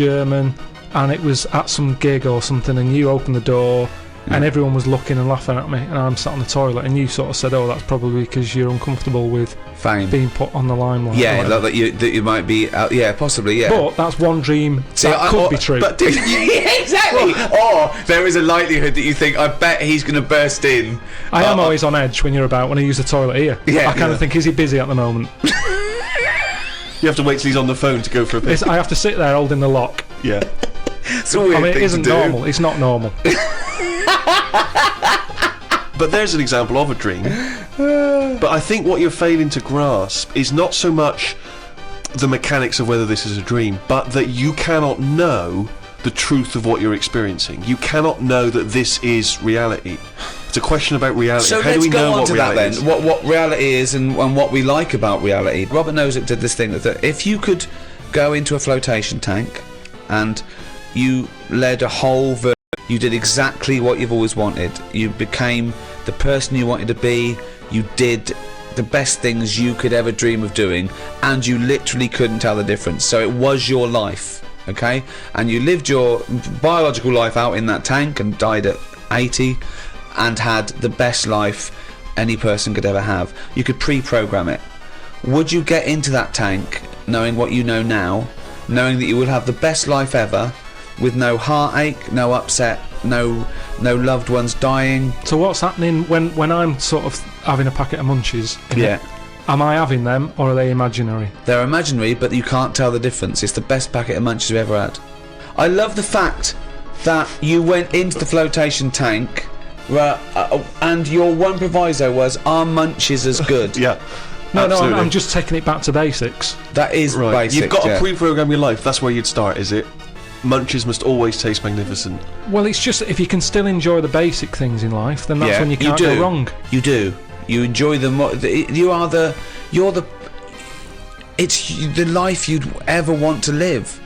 German, and it was at some gig or something, and you opened the door, and everyone was looking and laughing at me, and I'm sat on the toilet, and you sort of said, "Oh, that's probably because you're uncomfortable with fame being put on the limelight." Yeah, like that you might be. Yeah, possibly. Yeah. But that's one dream that could be true. But yeah, exactly. Or there is a likelihood that you think, I bet he's going to burst in. I am always on edge when you're about, when I use the toilet here. Yeah, I kind of think, is he busy at the moment? You have to wait till he's on the phone to go for a piss. I have to sit there holding the lock. Yeah. It's a weird thing it isn't to do. normal. It's not normal. But there's an example of a dream. But I think what you're failing to grasp is not so much the mechanics of whether this is a dream, but that you cannot know the truth of what you're experiencing. You cannot know that this is reality. It's a question about reality. So How let's do we go know on what to that reality then. is? What reality is and what we like about reality. Robert Nozick did this thing that if you could go into a flotation tank and you led a whole you did exactly what you've always wanted. You became the person you wanted to be. You did the best things you could ever dream of doing, and you literally couldn't tell the difference. So it was your life, okay? And you lived your biological life out in that tank and died at 80 and had the best life any person could ever have. You could pre-program it. Would you get into that tank knowing what you know now, knowing that you will have the best life ever, with no heartache, no upset, no loved ones dying? So what's happening when I'm sort of having a packet of munchies? Yeah. Am I having them, or are they imaginary? They're imaginary, but you can't tell the difference. It's the best packet of munchies you've ever had. I love the fact that you went into the flotation tank, and your one proviso was, are munchies as good? Yeah. No, absolutely. I'm just taking it back to basics. That is Right. basic. You've got to yeah. pre-program your life. That's where you'd start, is it? Munchies must always taste magnificent. Well, it's just, if you can still enjoy the basic things in life, then that's when you can't go wrong. You do. You enjoy them. It's the life you'd ever want to live,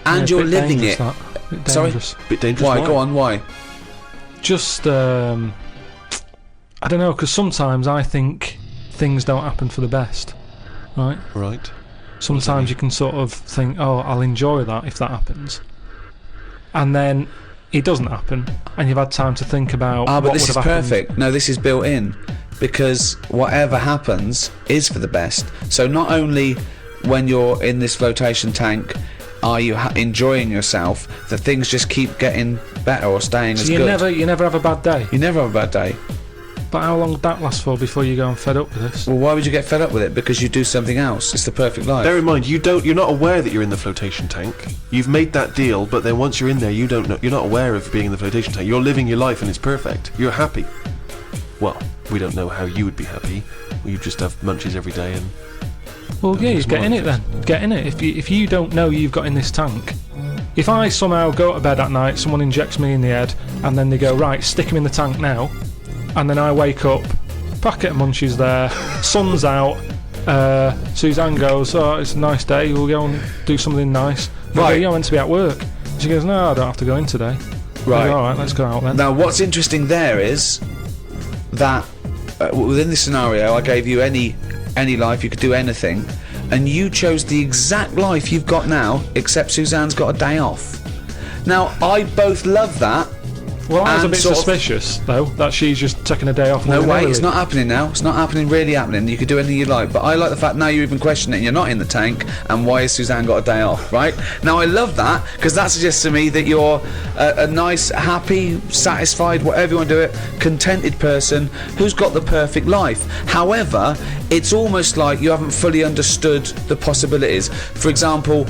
and Yeah, you're bit living dangerous, it. that. Bit Sorry? dangerous. Bit dangerous. Why? Go on. Why? Just, I don't know, because sometimes I think things don't happen for the best, right? Right. Sometimes you can sort of think, oh, I'll enjoy that if that happens. And then it doesn't happen, and you've had time to think about but what this would is have happened. perfect. No, this is built in, because whatever happens is for the best. So not only when you're in this flotation tank are you enjoying yourself, the things just keep getting better or staying as So good. you never have a bad day. You never have a bad day. But how long would that last for before you go and fed up with this? Well, why would you get fed up with it? Because you do something else. It's the perfect life. Bear in mind, you're not aware that you're in the flotation tank. You've made that deal, but then once you're in there, you don't know. You're not aware of being in the flotation tank. You're living your life, and it's perfect. You're happy. Well, we don't know how you would be happy. You just have munchies every day, and Well, yeah, you get in it then. Get in it. If you don't know you've got in this tank, if I somehow go to bed at night, someone injects me in the head, and then they go, right, stick him in the tank now, and then I wake up, packet of munchies there, sun's out, Suzanne goes, oh, it's a nice day, we'll go and do something nice. Right. You're meant to be at work. She goes, no, I don't have to go in today. Right. I go, all right, let's go out then. Now, what's interesting there is that within this scenario, I gave you any life, you could do anything, and you chose the exact life you've got now, except Suzanne's got a day off. Now, I both love that. Well, I was a and bit sort of- suspicious, though, that she's just taking a day off. No way, willy-nilly. it's not happening now. It's not happening, really happening. You could do anything you like. But I like the fact now you're even questioning it and you're not in the tank, and why has Suzanne got a day off, right? Now, I love that, because that suggests to me that you're a nice, happy, satisfied, whatever you want to do it, contented person who's got the perfect life. However, it's almost like you haven't fully understood the possibilities. For example,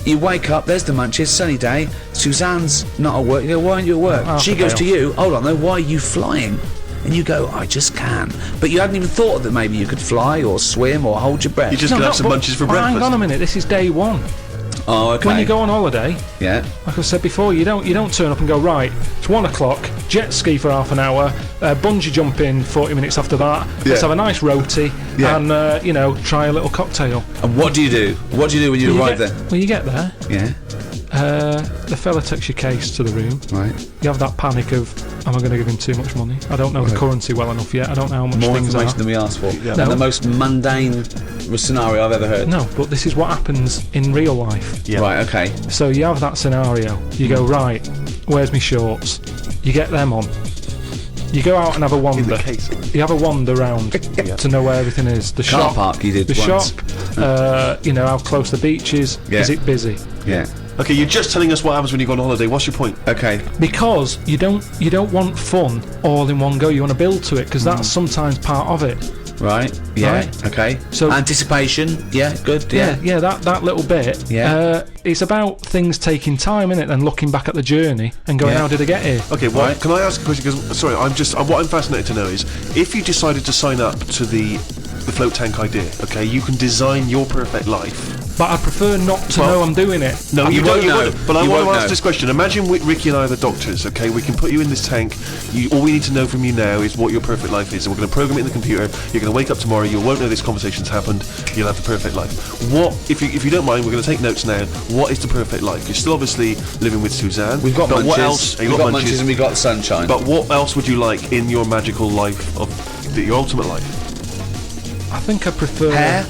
you wake up, there's the munchies, sunny day, Suzanne's not at work. You go, why aren't you at work? Half She a goes day to off. you, hold on though, why are you flying? And you go, I just can. But you hadn't even thought that maybe you could fly or swim or hold your breath. you just could have some but munchies for hang breakfast. on a minute, this is day one. Oh, okay. When you go on holiday, Yeah. like I said before, you don't turn up and go, right, it's 1 o'clock, jet ski for half an hour, bungee jump in 40 minutes after that, let's have a nice roti, Yeah. and try a little cocktail. And what do you do? What do you do when you arrive get, there? Well, you get there, Yeah. the fella takes your case to the room, Right. you have that panic of, am am I going to give him too much money? I don't know the currency well enough yet. I don't know how much More things information are. than we asked for. Yeah. And the most mundane scenario I've ever heard. No, but this is what happens in real life. Yeah. Right, okay. So you have that scenario. You go, right, where's my shorts? You get them on. You go out and have a In wander. the case. You have a wander round to know where everything is. The Car shop, park you did the once. shop. You know how close the beach is. Yeah. Is it busy? Yeah. Okay, you're just telling us what happens when you go on holiday. What's your point? Okay. Because you don't want fun all in one go. You want to build to it because that's sometimes part of it. Right. Yeah. Right. Okay. So- anticipation. Yeah. Good. Yeah. Yeah, that little bit. Yeah. It's about things taking time, innit? And looking back at the journey and going, Yeah. how did I get here? Okay, well, Right. can I ask a question? Because sorry, what I'm fascinated to know is if you decided to sign up to the float tank idea. Okay, you can design your perfect life. But I prefer not to Well, know I'm doing it. No, you you won't don't. You know. won't. But I You want to won't ask know. this question. Imagine Ricky and I are the doctors. Okay, we can put you in this tank. All we need to know from you now is what your perfect life is. And we're going to program it in the computer. You're going to wake up tomorrow. You won't know this conversation's happened. You'll have the perfect life. What, if you don't mind, we're going to take notes now. What is the perfect life? You're still obviously living with Suzanne. We've got but munches. what else? We've got munches and we've got sunshine. But what else would you like in your magical life your ultimate life? I think I prefer... hair?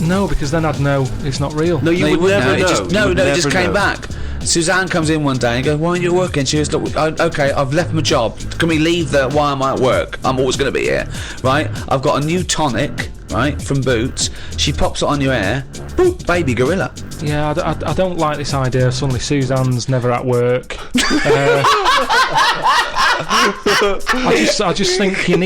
No, because then I'd know it's not real. No, you No, would wouldn't never know. know. It just, You no, would it just never came know. back. Suzanne comes in one day and goes, "Why aren't you working?" She goes, "Look, okay, I've left my job. Can we leave the why am I at work? I'm always going to be here, right? I've got a new tonic, right, from Boots. She pops it on your hair. Boop, baby gorilla. Yeah, I don't like this idea. Suddenly Suzanne's never at work. I just think you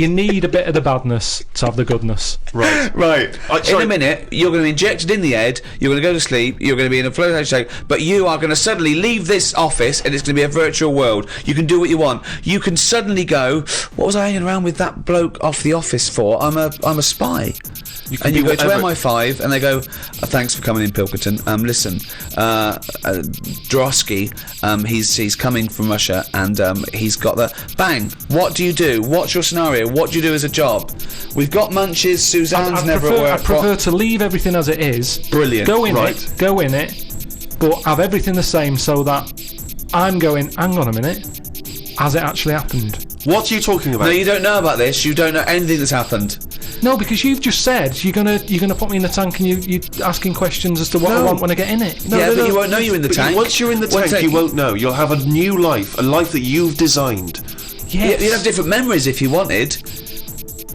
need a bit of the badness to have the goodness. Right. Right. In sorry. a minute, you're going to be injected in the head. You're going to go to sleep. You're going to be in a flotation state. But you are going to suddenly leave this office, and it's going to be a virtual world. You can do what you want. You can suddenly go, "What was I hanging around with that bloke off the office for? I'm a spy." And you go to MI5 and they go, "Thanks for coming in, Pilkington. Listen, Drosky, he's coming from Russia and he's got the bang. What do you do? What's your scenario? What do you do as a job? We've got munches. Suzanne's never at work. I'd prefer to leave everything as it is. Brilliant. Go in Right. it, but have everything the same so that I'm going, hang on a minute, has it actually happened? What are you talking about? No, you don't know about this. You don't know anything that's happened. No, because you've just said you're gonna put me in the tank and you're asking questions as to what I No. want when I get in it. Yeah, but you won't know you're in the But tank. Once you're in the One tank, thing- you won't know. You'll have a new life, a life that you've designed. Yes. You'd have different memories if you wanted.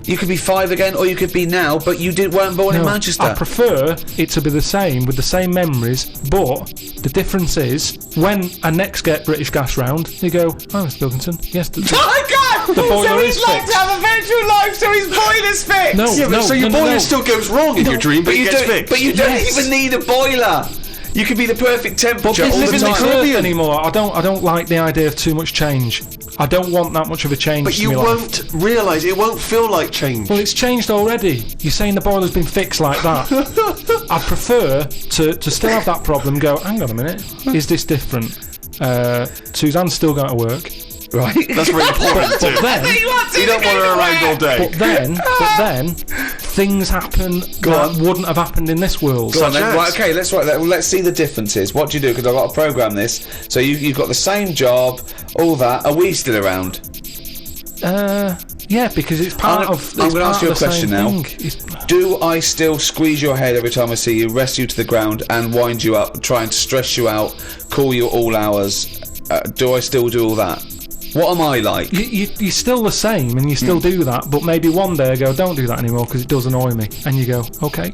You could be 5 again, or you could be now, but you weren't born in No, Manchester. I prefer it to be the same with the same memories, but the difference is when I next get British Gas round, they go, "Oh, Mr. Pilkington, yes, Oh my God! The boiler so is he's like fixed. to have a virtual life, so his boiler's fixed. No, Yeah, but no, so your no, boiler no. still goes wrong in your dream, but, you it gets don't. fixed. But you don't Yes. even need a boiler. You could be the perfect temperature all the Live in the time. Caribbean anymore. I don't like the idea of too much change. I don't want that much of a change. But to you my life. won't realise, it won't feel like change. Well, it's changed already. You're saying the boiler's been fixed like that. I prefer to still have that problem. Go, hang on a minute. Is this different? Suzanne's still going to work. Right. That's very important too. But then, You don't want her around all day. but then, things happen that on. wouldn't have happened in this world. Go on then. Such Right, as? okay, let's see the differences. What do you do? Because I've got to program this. So you've got the same job, all that. Are we still around? Yeah, because it's part of. I'm it's going to ask part you a of the question same now. thing. It's- Do I still squeeze your head every time I see you, rest you to the ground, and wind you up, trying to stress you out, call you at all hours? Do I still do all that? What am I like? You're still the same and you still do that, but maybe one day I go, don't do that anymore because it does annoy me. And you go, okay.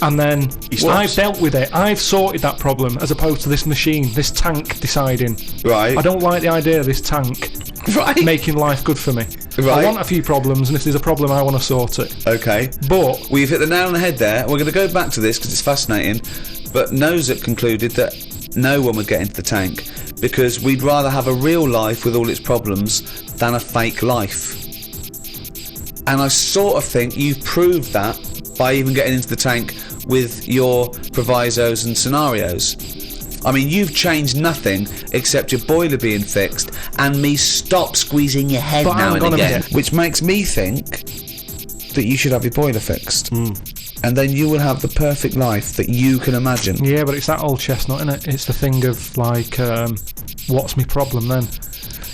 And then stops. I've dealt with it. I've sorted that problem as opposed to this machine, this tank deciding. Right. I don't like the idea of this tank Right. making life good for me. Right. I want a few problems, and if there's a problem, I want to sort it. Okay. But We've hit the nail on the head there. We're going to go back to this because it's fascinating. But Nozak concluded that no one would get into the tank because we'd rather have a real life with all its problems than a fake life. And I sort of think you've proved that by even getting into the tank with your provisos and scenarios. I mean, you've changed nothing except your boiler being fixed and me stop squeezing your head But now hang and on a again. minute. Which makes me think that you should have your boiler fixed. And then you will have the perfect life that you can imagine. yeah, but it's that old chestnut, isn't it? It's the thing of like, what's my problem then?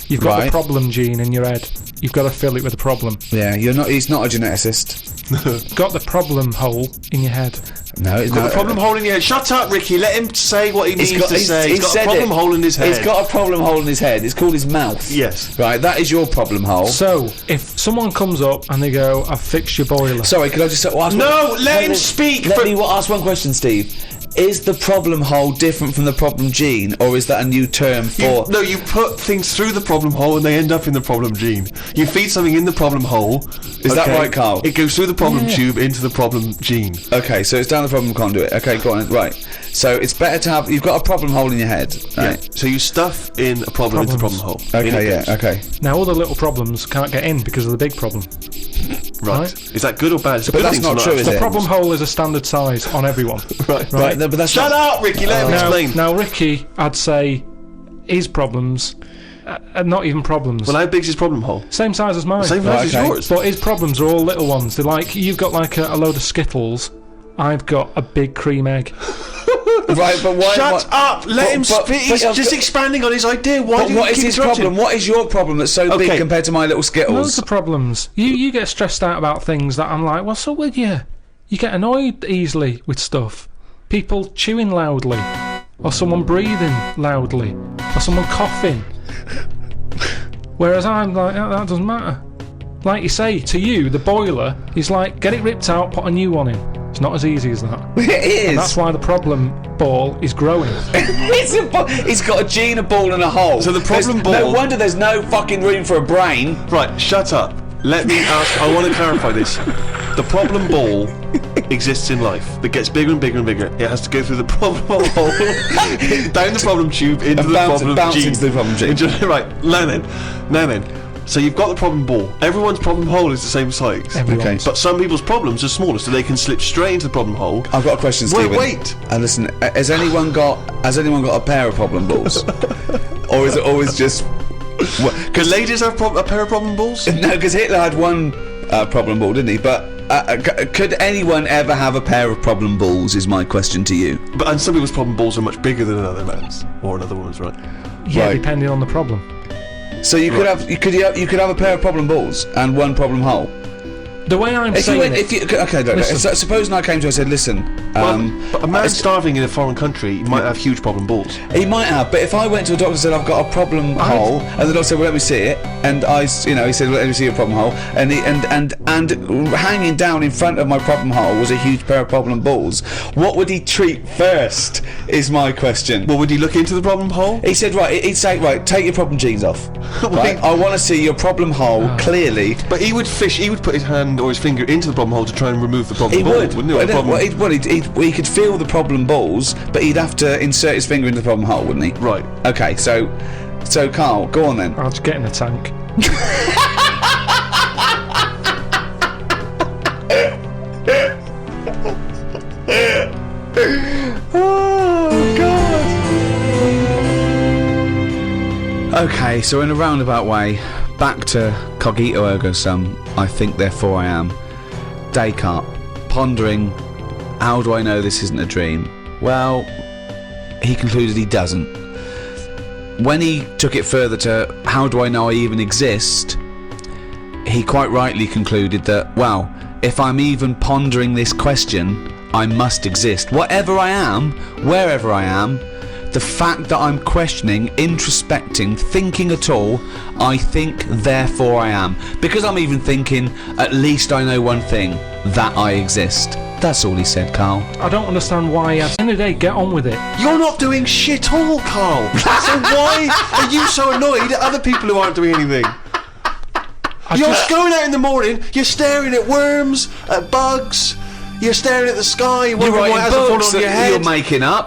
You've got Right. the problem gene in your head. You've got to fill it with a problem. Yeah, he's not a geneticist. Got the problem hole in your head. No, it's Got not. a problem hole in your head. Shut up, Ricky. Let him say what he needs to say. He's got a said problem it. hole in his head. He's got a problem hole in his head. It's called his mouth. Yes. Right, that is your problem hole. So, if someone comes up and they go, I've fixed your boiler. Sorry, could I just ask No, let him speak Let for- me ask one question, Steve. Is the problem hole different from the problem gene, or is that a new term for... No, you put things through the problem hole and they end up in the problem gene. You feed something in the problem hole. Is that right, Carl? It goes through the problem tube into the problem gene. Okay, so it's down the problem conduit. Okay, go on. Right. So it's better to have... You've got a problem hole in your head. Right. Yeah. So you stuff in a problem into the problem hole. In Okay, it yeah, goes. okay. Now, all the little problems can't get in because of the big problem. Right. Is that good or bad? It's a But good that's thing not to true, know. is The it? problem hole is a standard size on everyone. Right. Right, but that's Shut not... up, Ricky. Let him explain. Now, Ricky, I'd say his problems are not even problems. Well, how big's his problem hole? Same size as mine. Same Right, size as okay. yours. But his problems are all little ones. They're like, you've got like a load of Skittles. I've got a big cream egg. Right, but why... Shut up! Let him speak. He's I've just got- expanding on his idea. Why But do you what is keep his interrupting? problem? What is your problem that's so Okay. big compared to my little Loads Skittles? of problems. You get stressed out about things that I'm like, what's up with you? You get annoyed easily with stuff. People chewing loudly. Or someone breathing loudly. Or someone coughing. Whereas I'm like, that doesn't matter. Like you say, to you, the boiler is like, get it ripped out, put a new one in. It's not as easy as that. It is. That's why the problem ball is growing. It's got a gene, a ball, and a hole. So the problem No ball- wonder there's no fucking room for a brain. Right, shut up. Let me ask. I want to clarify this. The problem ball exists in life. That gets bigger and bigger and bigger. It has to go through the problem hole, down the problem tube, into And the bounce problem gene. into the problem gene. Right, now then. So you've got the problem ball. Everyone's problem hole is the same size. Everyone's. Okay. But some people's problems are smaller, so they can slip straight into the problem hole. I've got a question, Wait, Stephen. wait. And listen, has anyone got a pair of problem balls, or is it always just? Can ladies have a pair of problem balls? No, because Hitler had one problem ball, didn't he? But could anyone ever have a pair of problem balls? Is my question to you. And some people's problem balls are much bigger than another man's or another woman's, right? Yeah, Right. depending on the problem. So you could have you could have a pair of problem balls and one problem hole. The way I'm If you saying went, it, if you okay, look, Listen. so, supposing I came to you and said, listen, But a man starving in a foreign country might have huge problem balls. he might have, but if I went to a doctor and said I've got a problem hole, and the doctor said, well, let me see it, and he said, well, let me see your problem hole, and hanging down in front of my problem hole was a huge pair of problem balls. What would he treat first? Is my question. Well, would he look into the problem hole? He said, he'd say, take your problem genes off. Right? I want to see your problem hole clearly. But he would put his hand or his finger into the problem hole to try and remove the problem He ball, would. wouldn't he? Or the problem- He could feel the problem balls, but he'd have to insert his finger into the problem hole, wouldn't he? Right. Okay, so Carl, go on then. I'll just get in the tank. Oh God. Okay, so in a roundabout way, back to cogito ergo sum. I think, therefore I am. Descartes, pondering, how do I know this isn't a dream? Well, he concluded he doesn't. When he took it further to how do I know I even exist, he quite rightly concluded that, well, if I'm even pondering this question, I must exist. Whatever I am, wherever I am, the fact that I'm questioning, introspecting, thinking at all, I think, therefore I am. Because I'm even thinking, at least I know one thing, that I exist. That's all he said, Carl. I don't understand why. At the end of the day, get on with it. You're not doing shit all, Carl. So why are you so annoyed at other people who aren't doing anything? You're going out in the morning, you're staring at worms, at bugs, you're staring at the sky, You're wondering why it writing hasn't fallen books on your that head.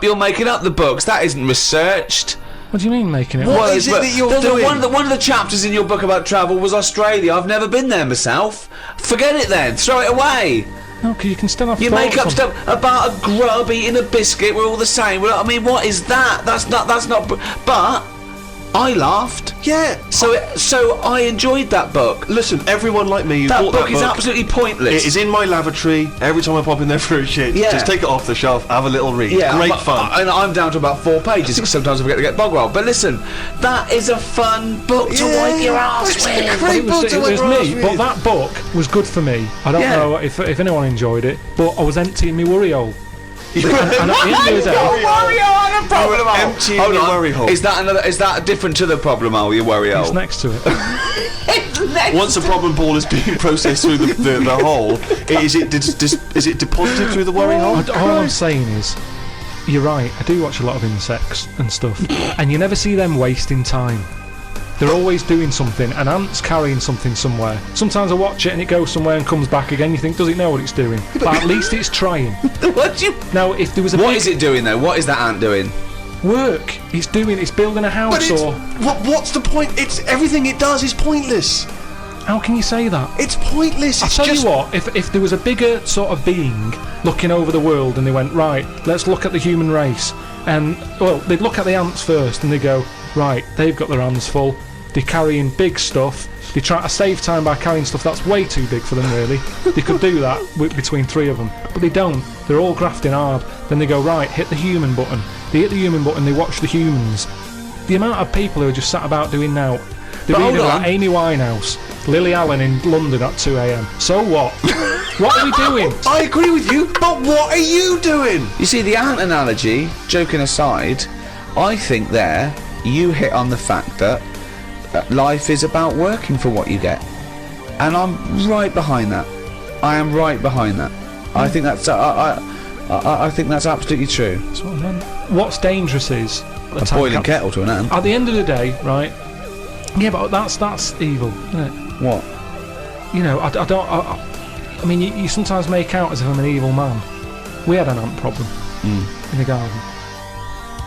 you're making up the books. That isn't researched. What do you mean making it? What up? is it that you're There's doing? One of the chapters in your book about travel was Australia. I've never been there myself. Forget it then. Throw it away. No, because you can still have You thoughts make up on- stuff about a grub eating a biscuit. We're all the same. I mean, what is that? That's not. But I laughed. Yeah. So I enjoyed that book. Listen, everyone like me who That bought book that is book. absolutely pointless. It is in my lavatory. Every time I pop in there for a shit, Yeah. just take it off the shelf, have a little read. Great fun. And I'm down to about 4 pages because sometimes I forget to get bog rolled. But listen, that is a fun book to wipe your ass It's a with. great book to wipe It was your ass me, with. but that book was good for me. I don't Yeah. know if anyone enjoyed it, but I was emptying my worry hole. You And at the end of the day, emptying Hold your on. worry hole. Is that different to the problem hole? Your worry it's hole. next to it. Once a problem ball is being processed through the hole, is it deposited through the worry hole? All I'm saying is, you're right. I do watch a lot of insects and stuff, and you never see them wasting time. They're always doing something. An ant's carrying something somewhere. Sometimes I watch it and it goes somewhere and comes back again. You think, does it know what it's doing? But at least it's trying. What do you? Now, if there was a What big is it doing though? What is that ant doing? work, it's building a But house, it's, or what's the point? It's everything it does is pointless. how can you say that? It's pointless. I'll It's tell just you what, if there was a bigger sort of being looking over the world and they went, right, let's look at the human race, and, well, they'd look at the ants first and they go, right, they've got their hands full, they're carrying big stuff, they try to save time by carrying stuff that's way too big for them, really. They could do that between 3 of them, but they don't. They're all grafting hard. Then they go, right, hit the human button. They hit the human button, they watch the humans. The amount of people who are just sat about doing now, they're But hold reading about on. Amy Winehouse, Lily Allen in London at 2 a.m. So what? What are we doing? I agree with you, but what are you doing? You see, the ant analogy, joking aside, I think there you hit on the fact that life is about working for what you get. And I'm right behind that. I am right behind that. I think that's I think that's absolutely true. That's what I meant. What's dangerous is A boiling kettle to an ant. At the end of the day, right? Yeah, but that's evil, isn't it? What? You know, I mean, you sometimes make out as if I'm an evil man. We had an ant problem in the garden.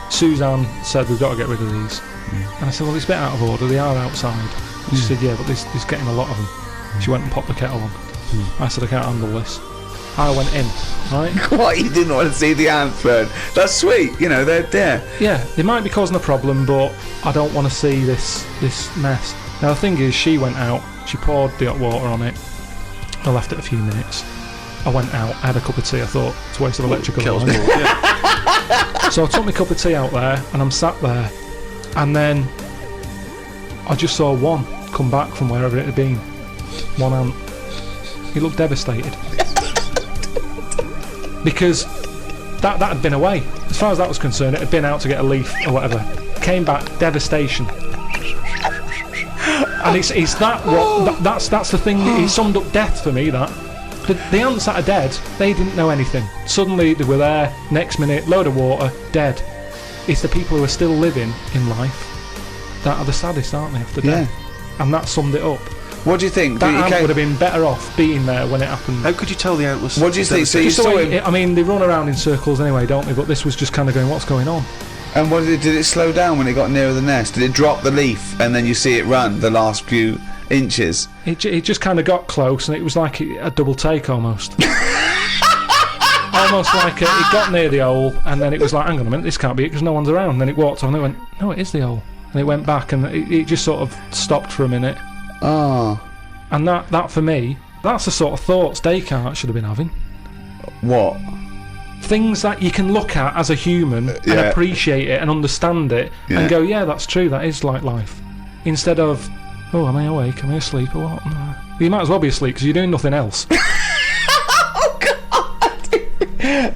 Suzanne said, we've got to get rid of these. And I said, well, it's a bit out of order, they are outside. And she said, yeah, but there's getting a lot of them. She went and popped the kettle on. I said, I can't handle this. I went in, right? What? You didn't want to see the ants burn? That's sweet. You know, they're there. Yeah, they might be causing a problem, but I don't want to see this mess. Now, the thing is, she went out, she poured the hot water on it. I left it a few minutes. I went out, I had a cup of tea, I thought, it's a waste of electrical Kettle's line. bored, yeah. So I took my cup of tea out there, and I'm sat there, and then I just saw one come back from wherever it had been. One ant. He looked devastated. Because that had been away. As far as that was concerned, it had been out to get a leaf or whatever. Came back, devastation. And it's that what that's the thing. He summed up death for me. That the ants that are dead, they didn't know anything. Suddenly they were there. Next minute, load of water, dead. It's the people who are still living in life that are the saddest, aren't they? After death, and that summed it up. What do you think? That ant would have been better off being there when it happened. How could you tell the ant was? What do you think? So you Just the saw way him, I mean, they run around in circles anyway, don't they? But this was just kind of going, what's going on? and what did it slow down when it got nearer the nest? Did it drop the leaf and then you see it run the last few inches? It just kind of got close, and it was like a double take almost. Almost like it got near the hole, and then it was like, hang on a minute, this can't be it because no one's around. And then it walked on, and it went, no, it is the hole. And it went back, and it just sort of stopped for a minute. Ah, And that for me, that's the sort of thoughts Descartes should have been having. what? Things that you can look at as a human and Yeah. appreciate it and understand it Yeah. and go, yeah, that's true, that is like life. Instead of, oh, am I awake? Am I asleep or what? No. You might as well be asleep because you're doing nothing else.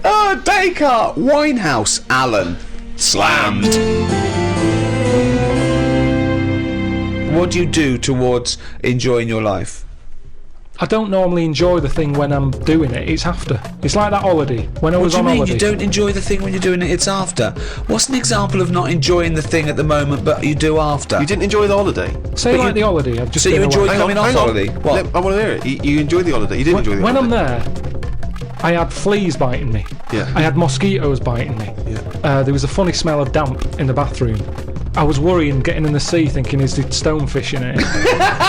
Oh, Descartes, Winehouse, Allen, slammed. What do you do towards enjoying your life? I don't normally enjoy the thing when I'm doing it. It's after. It's like that holiday. When I What was do you on mean holiday. you don't enjoy the thing when you're doing it, it's after? What's an example of not enjoying the thing at the moment but you do after? You didn't enjoy the holiday. Say but like you- the holiday. I've just so you been away. enjoyed coming off holiday? What? I want to hear it. You enjoyed the holiday. You didn't enjoy the When I'm holiday. there, I had fleas biting me. Yeah. I had mosquitoes biting me. Yeah. There was a funny smell of damp in the bathroom. I was worrying, getting in the sea, thinking, is there stonefish in it?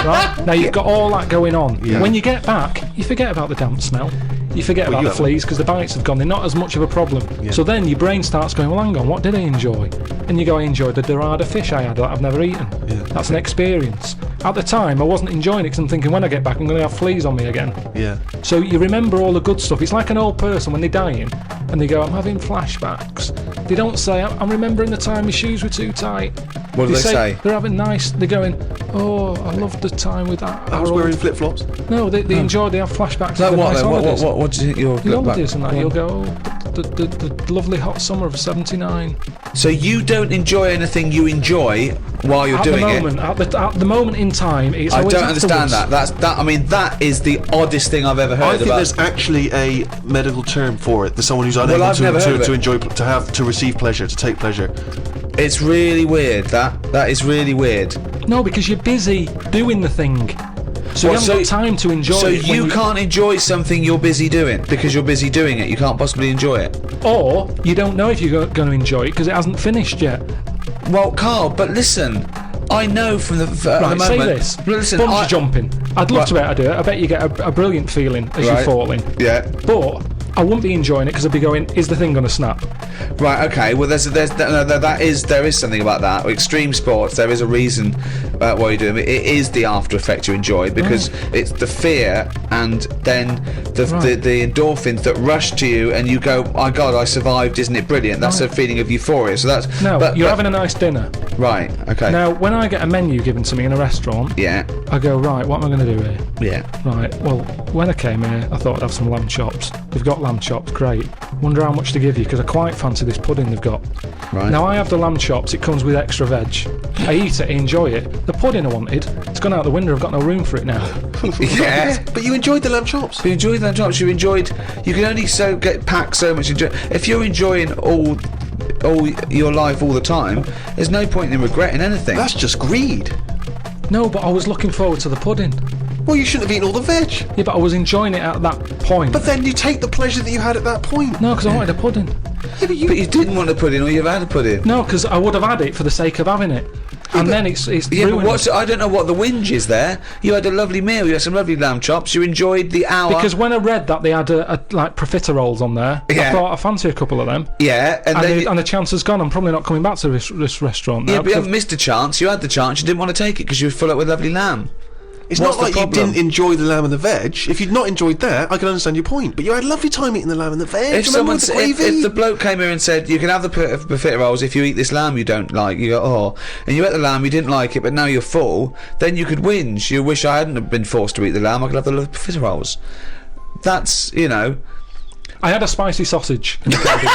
Right? Now you've got all that going on. Yeah. When you get back, you forget about the damp smell. you forget Well, about you the haven't. fleas because the bites have gone. They're not as much of a problem. Yeah. So then your brain starts going, well, hang on, what did I enjoy? And you go, I enjoyed the dorada fish I had that I've never eaten. Yeah. That's an experience. At the time, I wasn't enjoying it because I'm thinking, when I get back, I'm going to have fleas on me again. Yeah. So you remember all the good stuff. It's like an old person when they're dying and they go, I'm having flashbacks. They don't say, I'm remembering the time my shoes were too tight. What do they say? They're having nice, they're going, oh, I loved the time with that. I was Harold." wearing flip-flops. No, they enjoy, they have flashbacks. Like of the what? nice Then? holidays. What do you think you'll The look back? holidays and that, you'll go, oh, the lovely hot summer of 79. So you don't enjoy anything you enjoy while you're At doing the moment, at the moment in time, it's I always don't understand afterwards. that. I mean, that is the oddest thing I've ever heard I think about. there's actually a medical term for it. There's someone who's unable I've never heard of to it. enjoy, to receive pleasure, to take pleasure. It's really weird. That is really weird. No, because you're busy doing the thing. So Well, you haven't got time to enjoy So it. when you can't enjoy something you're busy doing because you're busy doing it. You can't possibly enjoy it. Or you don't know if you're going to enjoy it because it hasn't finished yet. Well, Carl, but listen, I know from the Right, the say moment. this. Listen, Bungee jumping. I'd love Right. to be able to do it. I bet you get a brilliant feeling as you're Right. falling. Yeah. But I wouldn't be enjoying it because I'd be going, is the thing going to snap? Right. Okay. Well, there is something about that. Extreme sports. There is a reason why you're doing it. It is the after effect you enjoy because it's the fear and then the endorphins that rush to you and you go, "My God, I survived! Isn't it brilliant?" That's a feeling of euphoria. So that's No, but, you're but- having a nice dinner. right. Okay. Now, when I get a menu given to me in a restaurant, Yeah. I go, right, what am I going to do here? Yeah. Right, well, when I came here, I thought I'd have some lamb chops. They've got lamb chops, great. Wonder how much to give you, because I quite fancy this pudding they've got. Right. Now, I have the lamb chops, it comes with extra veg. I eat it, I enjoy it. The pudding I wanted, it's gone out the window, I've got no room for it now. Yeah. But you enjoyed the lamb chops. You enjoyed that jobs. You can only get packed so much. If you're enjoying all your life all the time, there's no point in regretting anything. That's just greed. No, but I was looking forward to the pudding. Well, you shouldn't have eaten all the veg. Yeah, but I was enjoying it at that point. But then you take the pleasure that you had at that point. No, because I wanted a pudding. Yeah, but you. But you didn't want to put in, or you've had to put in. No, because I would have had it for the sake of having it. And then it's Yeah, but ruined. I don't know what the whinge is there. You had a lovely meal. You had some lovely lamb chops. You enjoyed the hour. Because when I read that they had like profiteroles on there, Yeah. I thought I fancy a couple of them. yeah, and then And the chance has gone. I'm probably not coming back to this restaurant now. yeah, but you 'cause haven't missed a chance. You had the chance. You didn't want to take it because you were full up with lovely lamb. It's What's not like the you problem? didn't enjoy the lamb and the veg. If you'd not enjoyed that, I can understand your point. But you had a lovely time eating the lamb and the veg. If Remember someone, with the gravy? if the bloke came here and said you can have the buffet rolls if you eat this lamb you don't like, you go oh, and you ate the lamb you didn't like it, but now you're full, then you could whinge. You wish I hadn't been forced to eat the lamb. I could have the buffet rolls. That's I had a spicy sausage. In the cabin.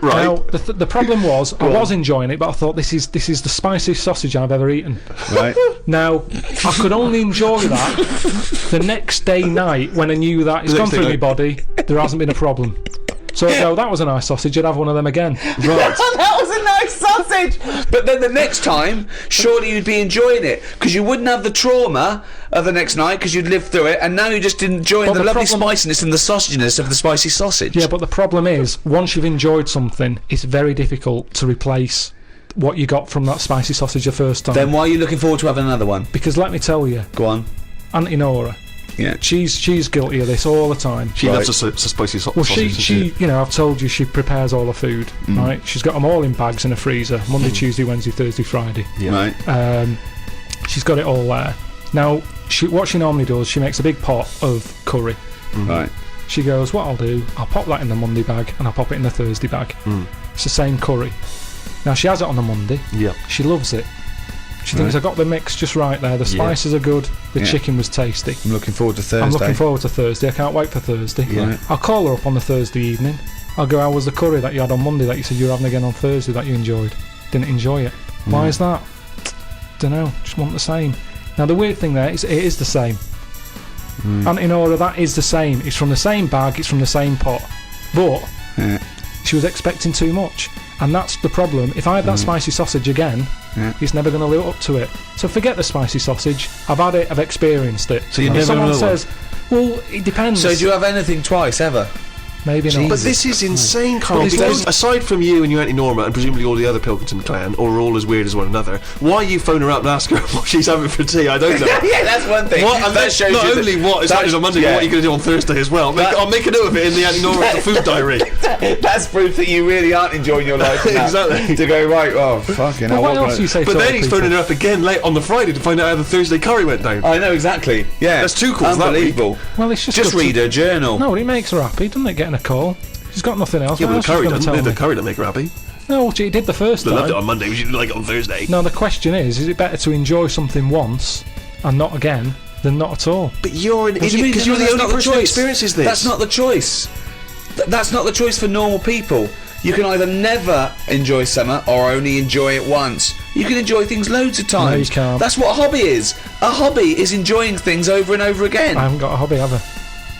right. Now the problem was I was enjoying it, but I thought this is the spiciest sausage I've ever eaten. right. Now I could only enjoy that the next day night when I knew that it's The gone next day through my night. body. There hasn't been a problem. So I go, that was a nice sausage. I'd have one of them again. Right. That was a nice sausage. But then the next time, surely you'd be enjoying it because you wouldn't have the trauma of the next night because you'd lived through it, and now you're just enjoying But the the lovely problem- spiciness and the sausaginess of the spicy sausage. Yeah, but the problem is once you've enjoyed something, it's very difficult to replace what you got from that spicy sausage the first time. Then why are you looking forward to having another one? Because let me tell you, Go on. Auntie Nora, Yeah. she's guilty of this all the time. She Right. loves a spicy Well, sausage. she, I've told you, she prepares all her food, right? She's got them all in bags in a freezer, Monday, Tuesday, Wednesday, Thursday, Friday. Yeah. Right. She's got it all there. Now, what she normally does, she makes a big pot of curry. Right. She goes, what I'll do, I'll pop that in the Monday bag and I'll pop it in the Thursday bag. It's the same curry. Now, she has it on the Monday. Yeah. She loves it. She thinks I got the mix just right there. The spices are good. The Yeah. chicken was tasty. I'm looking forward to Thursday. I'm looking forward to Thursday. I can't wait for Thursday. Yeah. I'll call her up on the Thursday evening. I'll go, how was the curry that you had on Monday that you said you were having again on Thursday that you enjoyed? Didn't enjoy it. Why is that? Don't know. Just want the same. Now the weird thing there is it is the same. Auntie Nora, that is the same. It's from the same bag. It's from the same pot. But Yeah. she was expecting too much. And that's the problem. If I had that spicy sausage again, Yeah. it's never going to live up to it. So forget the spicy sausage. I've had it. I've experienced it. So you If never someone have another says, well, it depends. So do you have anything twice ever? Maybe not. Jesus. But this is insane, Carl, it's because not- aside from you and your Auntie Norma and presumably all the other Pilkington clan, or are all as weird as one another, why you phone her up and ask her what she's having for tea, I don't know. Yeah, that's one thing. What, and that that shows not you only that- what is that- happening on Monday, yeah. but what you're going to do on Thursday as well. I'll make a note of it in the Auntie Norma food diary. That's proof that you really aren't enjoying your life. now. Exactly. To go, right, oh, fucking hell. Well, what what else do you say But to then other he's people? phoning her up again late on the Friday to find out how the Thursday curry went down. I know, exactly. Yeah. That's 2 calls that week. Unbelievable. Well, it's just Just good to- read her journal. No, it makes her happy, doesn't it, getting a call? She's got nothing else. Yeah, What but else the she's curry gonna doesn't. tell The me? curry don't make her happy. No, she did the first They loved it time. on Monday, but she didn't like it on Thursday. No, the question is it better to enjoy something once and not again than not at all? But you're an What do you idiot mean? because No, you're the that's only not person who choice. experiences this. That's not the choice. That's not the choice for normal people. You can either never enjoy summer or only enjoy it once. You can enjoy things loads of times. No, you can't. That's what a hobby is. A hobby is enjoying things over and over again. I haven't got a hobby, have I?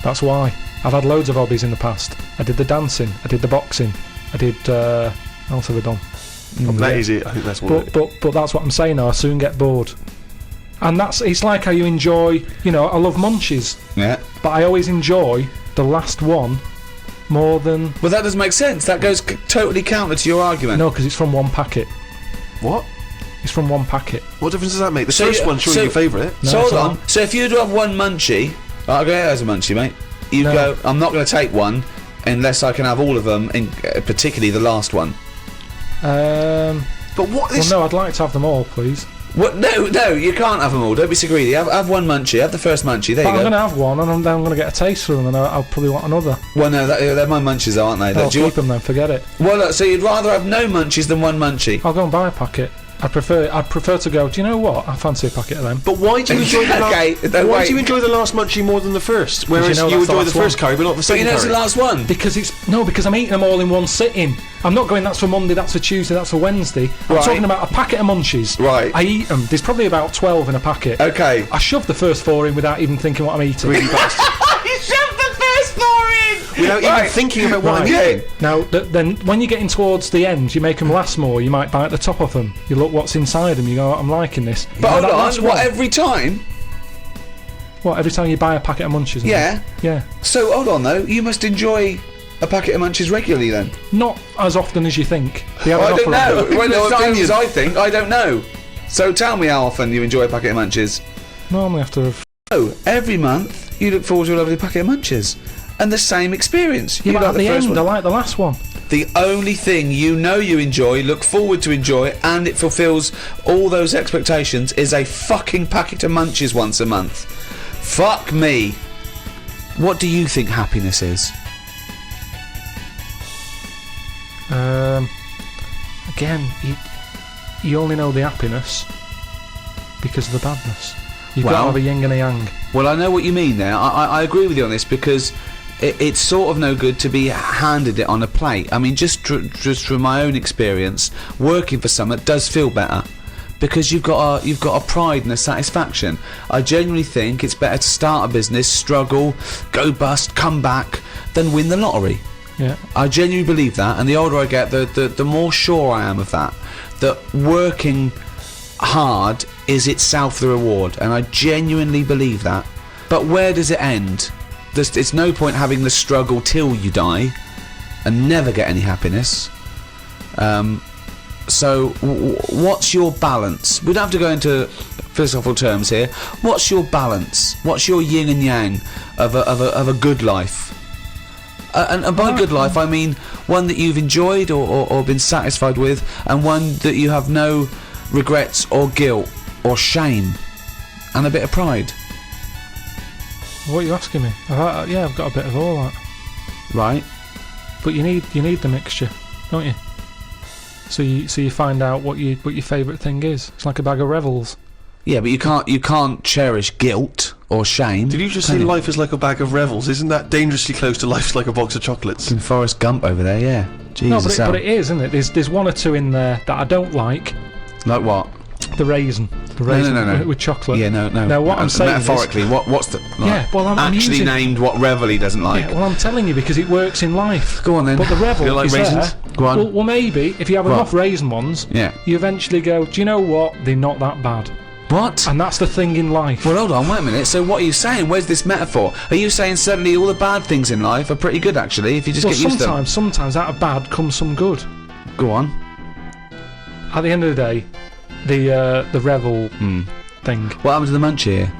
That's why. I've had loads of hobbies in the past. I did the dancing, I did the boxing, I did, what else have I done? That is it. I think that's one of it. But that's what I'm saying now, I soon get bored. And it's like how you enjoy, I love munchies, Yeah. but I always enjoy the last one more than... Well, that doesn't make sense. That goes totally counter to your argument. No, because it's from one packet. What? It's from one packet. What difference does that make? The So first you- one's surely so- your favourite. No, So hold it's on. not. So if you were to have one munchie, I'll go as a munchie, mate. You No. go. I'm not going to take one unless I can have all of them, particularly the last one. But what Well, is... no, I'd like to have them all, please. What? No, you can't have them all. Don't be so greedy. Have one munchie. Have the first munchie. There But you I'm go. going to have one, and then I'm going to get a taste for them, and I'll probably want another. Well, no, they're my munchies, aren't they? I'll Do you- keep them then, forget it. well, look, so you'd rather have no munchies than one munchie? I'll go and buy a packet. I'd prefer to go, do you know what? I fancy a packet of them. But why do you enjoy the Okay, no, Why wait. do you enjoy the last munchie more than the first? Whereas you know you that's the enjoy the last first one. curry, but not the But second you know it's curry. the last one. Because I'm eating them all in one sitting. I'm not going, that's for Monday, that's for Tuesday, that's for Wednesday. I'm Right. talking about a packet of munchies. Right. I eat them. There's probably about 12 in a packet. Okay. I shove the first 4 in without even thinking what I'm eating. You shoved the first 4 in Without even thinking about what I'm Right. eating. Now, then when you're getting towards the end, you make them last more. You might bite the top of them. You look what's inside them. You go, I'm liking this. But You know hold that on. last What one? every time? What, every time you buy a packet of munchies? and Yeah. that? Yeah. So hold on though. You must enjoy a packet of munchies regularly then. Not as often as you think. They have I an don't offer on know. them. Well, No as times opinion. as I think, I don't know. So tell me how often you enjoy a packet of munchies. Normally after... Oh, every month you look forward to a lovely packet of munchies. And the same experience. Yeah, You but like at the first end, one. I like the last one. The only thing you enjoy, look forward to enjoy, and it fulfills all those expectations is a fucking packet of munchies once a month. Fuck me. What do you think happiness is? Again, you only know the happiness because of the badness. You've got Well- to have a yin and a yang. Well, I know what you mean there. I agree with you on this because it's sort of no good to be handed it on a plate. I mean, just from my own experience, working for someone does feel better because you've got a pride and a satisfaction. I genuinely think it's better to start a business, struggle, go bust, come back, than win the lottery. Yeah. I genuinely believe that, and the older I get, the more sure I am of that. That working hard is itself the reward, and I genuinely believe that. But where does it end? It's no point having the struggle till you die and never get any happiness. So what's your balance? We don't have to go into philosophical terms here. What's your balance? What's your yin and yang of a good life? And by good life I mean one that you've enjoyed or been satisfied with, and one that you have no regrets or guilt or shame and a bit of pride. What are you asking me? Yeah, I've got a bit of all that. Right. But you need the mixture, don't you? So you find out what your favourite thing is. It's like a bag of Revels. Yeah, but you can't cherish guilt or shame. Did you just can say life is like a bag of Revels? Isn't that dangerously close to life's like a box of chocolates? In Forrest Gump over there, yeah. No, Jesus, but it is, isn't it? There's one or two in there that I don't like. like what? The raisin no. with chocolate. Yeah, no. Now what I'm saying is, metaphorically, what's the Yeah, well, I'm actually using- named what Revel he doesn't like? yeah, well, I'm telling you because it works in life. Go on then. But the Revel You like is raisins? there. Go on. Well, maybe if you have What? enough raisin ones, Yeah. you eventually go, do you know what? They're not that bad. What? And that's the thing in life. Well, hold on, wait a minute. So what are you saying? Where's this metaphor? Are you saying suddenly all the bad things in life are pretty good, actually, if you just Well, get used to them? sometimes out of bad comes some good. Go on. At the end of the day, the revel thing. What happened to the munchie here?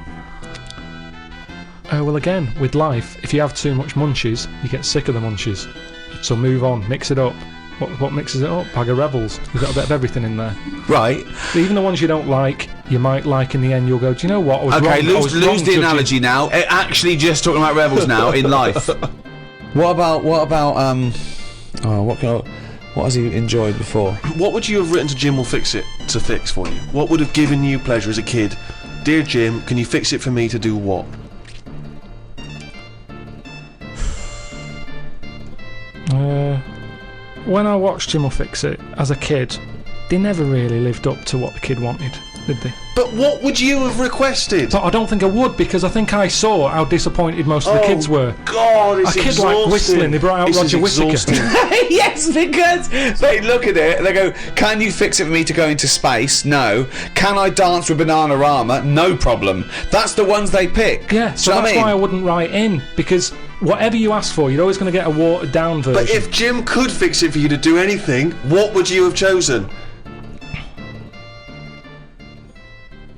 Well, again, with life, if you have too much munchies, you get sick of the munchies. So move on, mix it up. What mixes it up? Bag of rebels. You've got a bit of everything in there. Right. Even the ones you don't like, you might like in the end. You'll go, do you know what? I was Okay, wrong. I was wrong lose the judging." analogy now. Actually, just talking about rebels now in life. What about what has he enjoyed before? What would you have written to Jim will fix it to fix for you? What would have given you pleasure as a kid? Dear Jim, can you fix it for me to do what? When I watched Jim will Fix It as a kid, they never really lived up to what the kid wanted, did they? But what would you have requested? But I don't think I would, because I think I saw how disappointed most of the kids were. God, it's A kid exhausting. like whistling, they brought out This is Roger Whittaker. exhausting. Yes, because they look at it and they go, can you fix it for me to go into space? No. Can I dance with Bananarama? No problem. That's the ones they pick. Yeah, so Do you know that's what I why I mean? wouldn't write in, because whatever you ask for, you're always going to get a watered down version. But if Jim could fix it for you to do anything, what would you have chosen?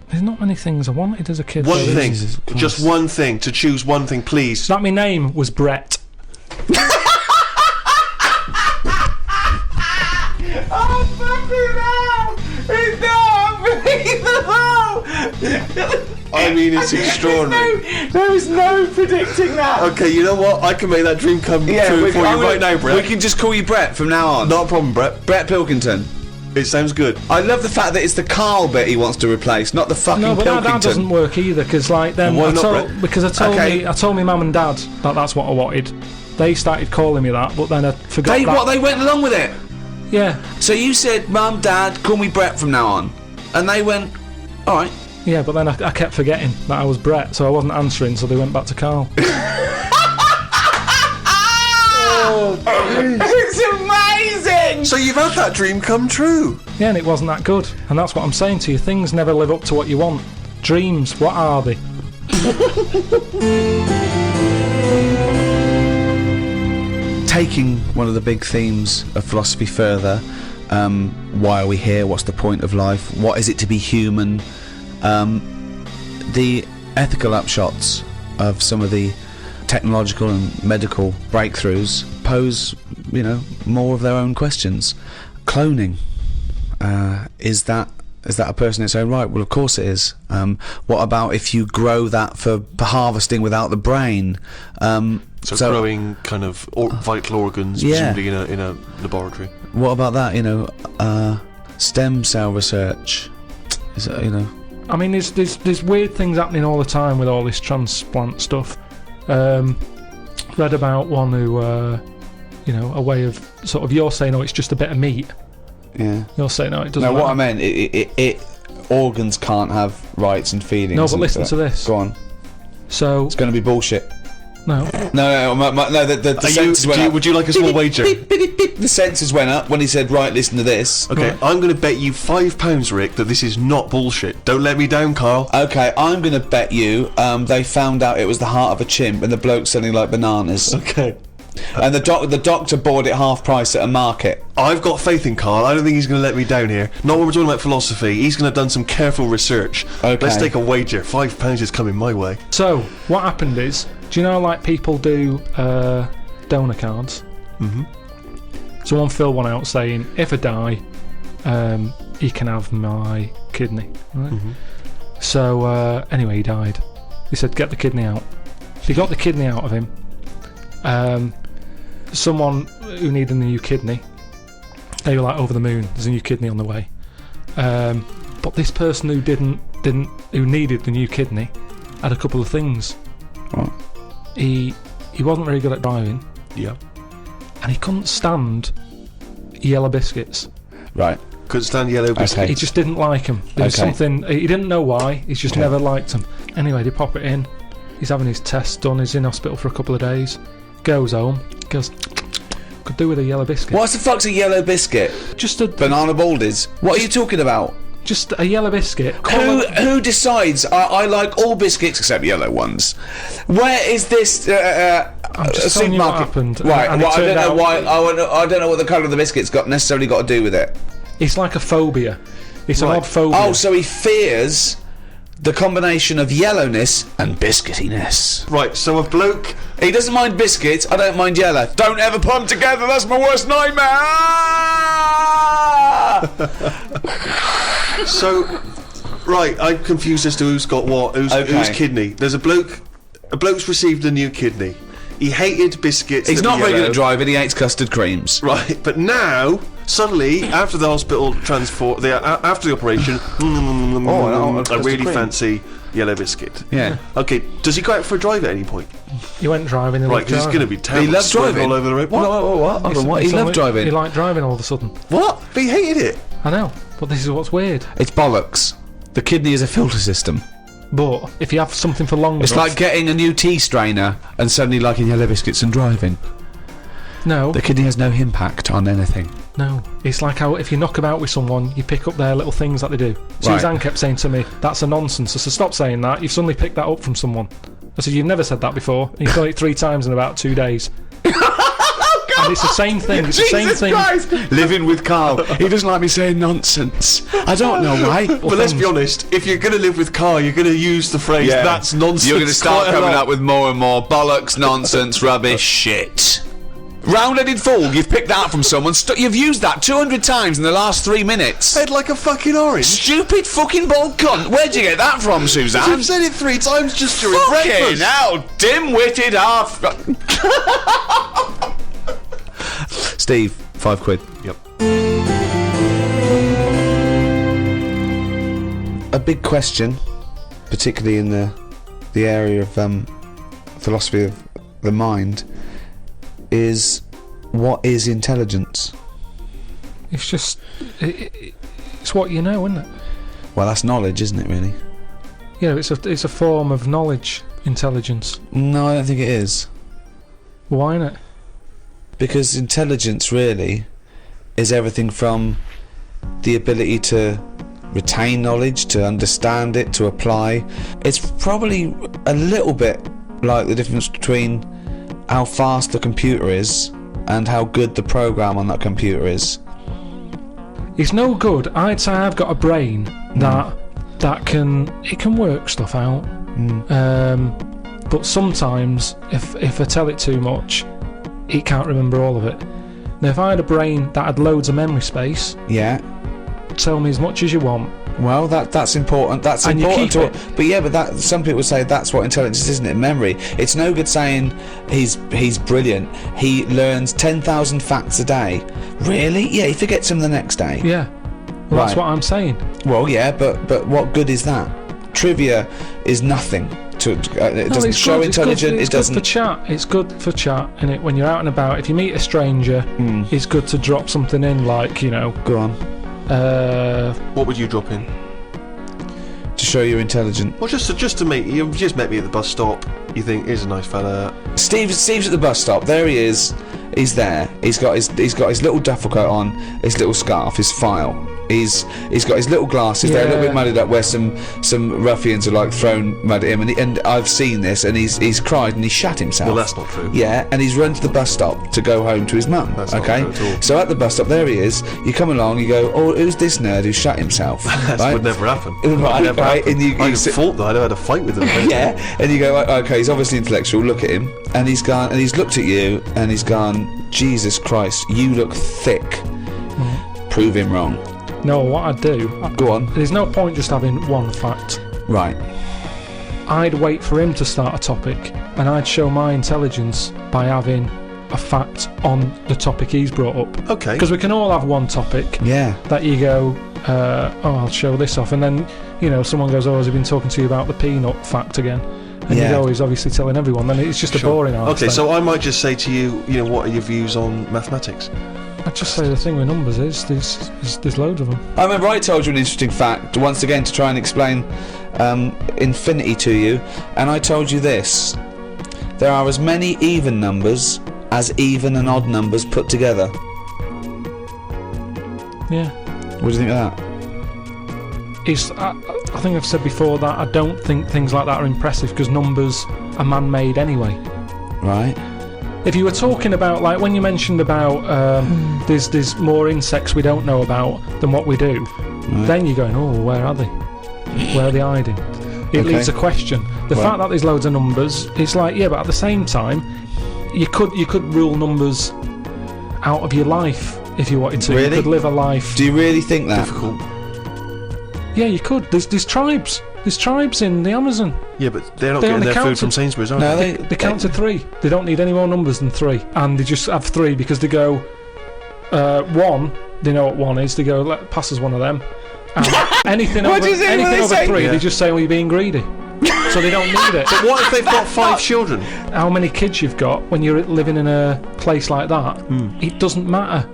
There's not many things I wanted as a kid. One though. thing. Jesus Christ. Just one thing. To choose one thing, please. That my name was Brett. Oh, fucking hell! It's not unbelievable! I mean, it's extraordinary. There is no predicting that. Okay, you know what? I can make that dream come true for you right now, Brett. We can just call you Brett from now on. Not a problem, Brett. Brett Pilkington. It sounds good. I love the fact that it's the Carl bit he wants to replace, not the fucking No, but Pilkington. that doesn't work either, because like then Why I not, told, Brett? because I told Okay. my mum and dad that that's what I wanted. They started calling me that, but then I forgot that. They went along with it. Yeah, So you said, Mum, Dad, call me Brett from now on. And they went, alright. yeah, but then I kept forgetting that I was Brett, so I wasn't answering, so they went back to Carl. It's amazing! So you've had that dream come true. Yeah, and it wasn't that good, and that's what I'm saying to you. Things never live up to what you want. Dreams, what are they? Taking one of the big themes of philosophy further, why are we here? What's the point of life? What is it to be human? The ethical upshots of some of the technological and medical breakthroughs pose, more of their own questions. Cloning, is that a person in its own right? Well, of course it is. What about if you grow that for harvesting without the brain? So growing kind of vital organs, Yeah. presumably in a laboratory. What about that? Stem cell research. Is it, I mean, there's weird things happening all the time with all this transplant stuff. Read about one who, a way of sort of, you're saying, oh, it's just a bit of meat. Yeah. You're saying, no, it doesn't No, matter. what I meant, it organs can't have rights and feelings. No, but and listen that. to this. Go on. So, It's going to be bullshit. no. No, the sensors went up. Would you like a small wager? Beep, beep, beep, beep. The sensors went up when he said, right, listen to this. Okay, Right. I'm going to bet you £5, Rick, that this is not bullshit. Don't let me down, Carl. Okay, I'm going to bet you they found out it was the heart of a chimp and the bloke selling like bananas. Okay. And the doctor bought it half price at a market. I've got faith in Carl. I don't think he's going to let me down here. Not when we're talking about philosophy. He's going to have done some careful research. Okay. Let's take a wager. £5 is coming my way. So, what happened is, do you know, like, people do donor cards? Mm-hmm. Someone filled one out saying, if I die, he can have my kidney. Right? Mm-hmm. So, anyway, he died. He said, get the kidney out. He got the kidney out of him. Someone who needed a new kidney, they were like, over the moon, there's a new kidney on the way. But this person who who needed the new kidney had a couple of things. What? He wasn't very good at driving, Yeah. and he couldn't stand yellow biscuits. Right. Couldn't stand yellow biscuits. Okay. He just didn't like them. There was Okay. something, he didn't know why, he's just Okay. never liked them. Anyway, they pop it in. He's having his tests done, he's in hospital for a couple of days. Goes home, goes, could do with a yellow biscuit. What's the fuck's a yellow biscuit? Just a, Banana baldies. What are you talking about? Just a yellow biscuit. Who decides? I like all biscuits except yellow ones. Where is this I'm just telling you what happened. Right. and it Well, I turned don't know out why. I don't know what the colour of the biscuits necessarily got to do with it. It's like a phobia. It's an Right. odd phobia. Oh, so he fears the combination of yellowness and biscuitiness. Right, so a bloke. He doesn't mind biscuits. I don't mind yellow. Don't ever put them together. That's my worst nightmare. So, right, I'm confused as to who's got what. Whose Okay. kidney? There's a bloke. A bloke's received a new kidney. He hated biscuits. He's that not were really yellow. at driving. He hates custard creams. Right, but now suddenly after the hospital after the operation, I custard really cream. fancy yellow biscuit. Yeah. Okay, does he go out for a drive at any point? He went driving. Right, because it's going to be terrible. He loves swerving driving. all over the road. What? Hold on, what? He loved driving. He liked driving all of a sudden. What? But he hated it. I know, but this is what's weird. It's bollocks. The kidney is a filter system. But if you have something for long It's enough, like getting a new tea strainer and suddenly liking yellow biscuits and driving. no, The kidney has no impact on anything. no. It's like how if you knock about with someone, you pick up their little things that they do. Suzanne kept saying to me, "That's a nonsense." I said, "Stop saying that. You've suddenly picked that up from someone." I said, "You've never said that before. And you've done it 3 times in about 2 days." And it's the same thing. It's the same thing. Christ! Living with Carl. He doesn't like me saying nonsense. I don't know why. But let's be honest, if you're going to live with Carl, you're going to use the phrase, that's nonsense. You're going to start quite a coming lot. up with more and more bollocks, nonsense, rubbish, shit. Round-headed fool, you've picked that from someone. You've used that 200 times in the last 3 minutes. Head like a fucking orange. Stupid fucking bald cunt. Where'd you get that from, Suzanne? I've said it 3 times just during Fucking breakfast. hell, dim-witted half... Steve, £5. Yep. A big question, particularly in the area of philosophy of the mind, is what is intelligence? It's just, it's what you know, isn't it? Well, that's knowledge, isn't it, really? Yeah, it's a form of knowledge, intelligence. No, I don't think it is. Why not? Because intelligence, really, is everything from the ability to retain knowledge, to understand it, to apply. It's probably a little bit like the difference between how fast the computer is and how good the program on that computer is. It's no good. I'd say I've got a brain that can work stuff out. But sometimes if I tell it too much, it can't remember all of it. Now if I had a brain that had loads of memory space, Yeah. tell me as much as you want. Well, that's important. That's And you important keep to. But yeah, but that some people say that's what intelligence is, isn't it? Memory. It's no good saying he's brilliant. He learns 10,000 facts a day. Really? Yeah, he forgets them the next day. Yeah. Well, that's Right. what I'm saying. Well, yeah, but what good is that? Trivia is nothing. It doesn't it's show good, intelligent. It's It doesn't. good for chat. It's good for chat, and when you're out and about, if you meet a stranger, it's good to drop something in, like Go on. What would you drop in? To show you're intelligent. Well, just to meet you. Just met me at the bus stop. You think he's a nice fella. Steve's at the bus stop. There he is. He's there. He's got his little duffel coat on, his little scarf, his file. He's got his little glasses. They're a little Yeah. bit mudded up where some ruffians are like thrown mud at him, and I've seen this, and he's cried and he shat himself. Well, that's not true. Yeah, and he's run to the bus stop to go home to his mum. That's not okay, true at all. so at the bus stop, there he is. You come along, you go, oh, who's this nerd who shat himself? That Right? would never happen. Right, Never right, happen. and you I'd have sit- thought that I'd have had a fight with him. Yeah, and you go, okay, he's obviously intellectual. Look at him, and he's gone, and he's looked at you, and he's gone, Jesus Christ, you look thick. Prove him wrong. no, what I'd do. Go on. There's no point just having one fact. Right. I'd wait for him to start a topic, and I'd show my intelligence by having a fact on the topic he's brought up. Okay. Because we can all have one topic Yeah. that you go, oh, I'll show this off, and then someone goes, oh, has he been talking to you about the peanut fact again? And Yeah. you go, he's obviously telling everyone. Then it's just a Sure. boring answer. Okay, so I might just say to you, what are your views on mathematics? I'd just say the thing with numbers is there's loads of them. I remember I told you an interesting fact once again to try and explain infinity to you, and I told you this: there are as many even numbers as even and odd numbers put together. Yeah. What do you think of that? I think I've said before that I don't think things like that are impressive because numbers are man-made anyway. Right. If you were talking about, like when you mentioned about there's more insects we don't know about than what we do, then you're going, oh, where are they? Where are they hiding? It leaves a question. The fact that there's loads of numbers, it's like, yeah, but at the same time, you could rule numbers out of your life if you wanted to. Really? You could live a life. Do you really think that? Difficult. Yeah, you could. There's tribes. There's tribes in the Amazon. Yeah, but they're not They getting only their count food from to- Sainsbury's, are No, they? They count to 3. They don't need any more numbers than 3, and they just have 3 because they go 1. They know what 1 is. They go, pass us one of them. And anything What over, do you say when anything they over say? 3, Yeah. they just say, "Well, you're being greedy," so they don't need it. But what if they've got 5 children? How many kids you've got when you're living in a place like that? It doesn't matter.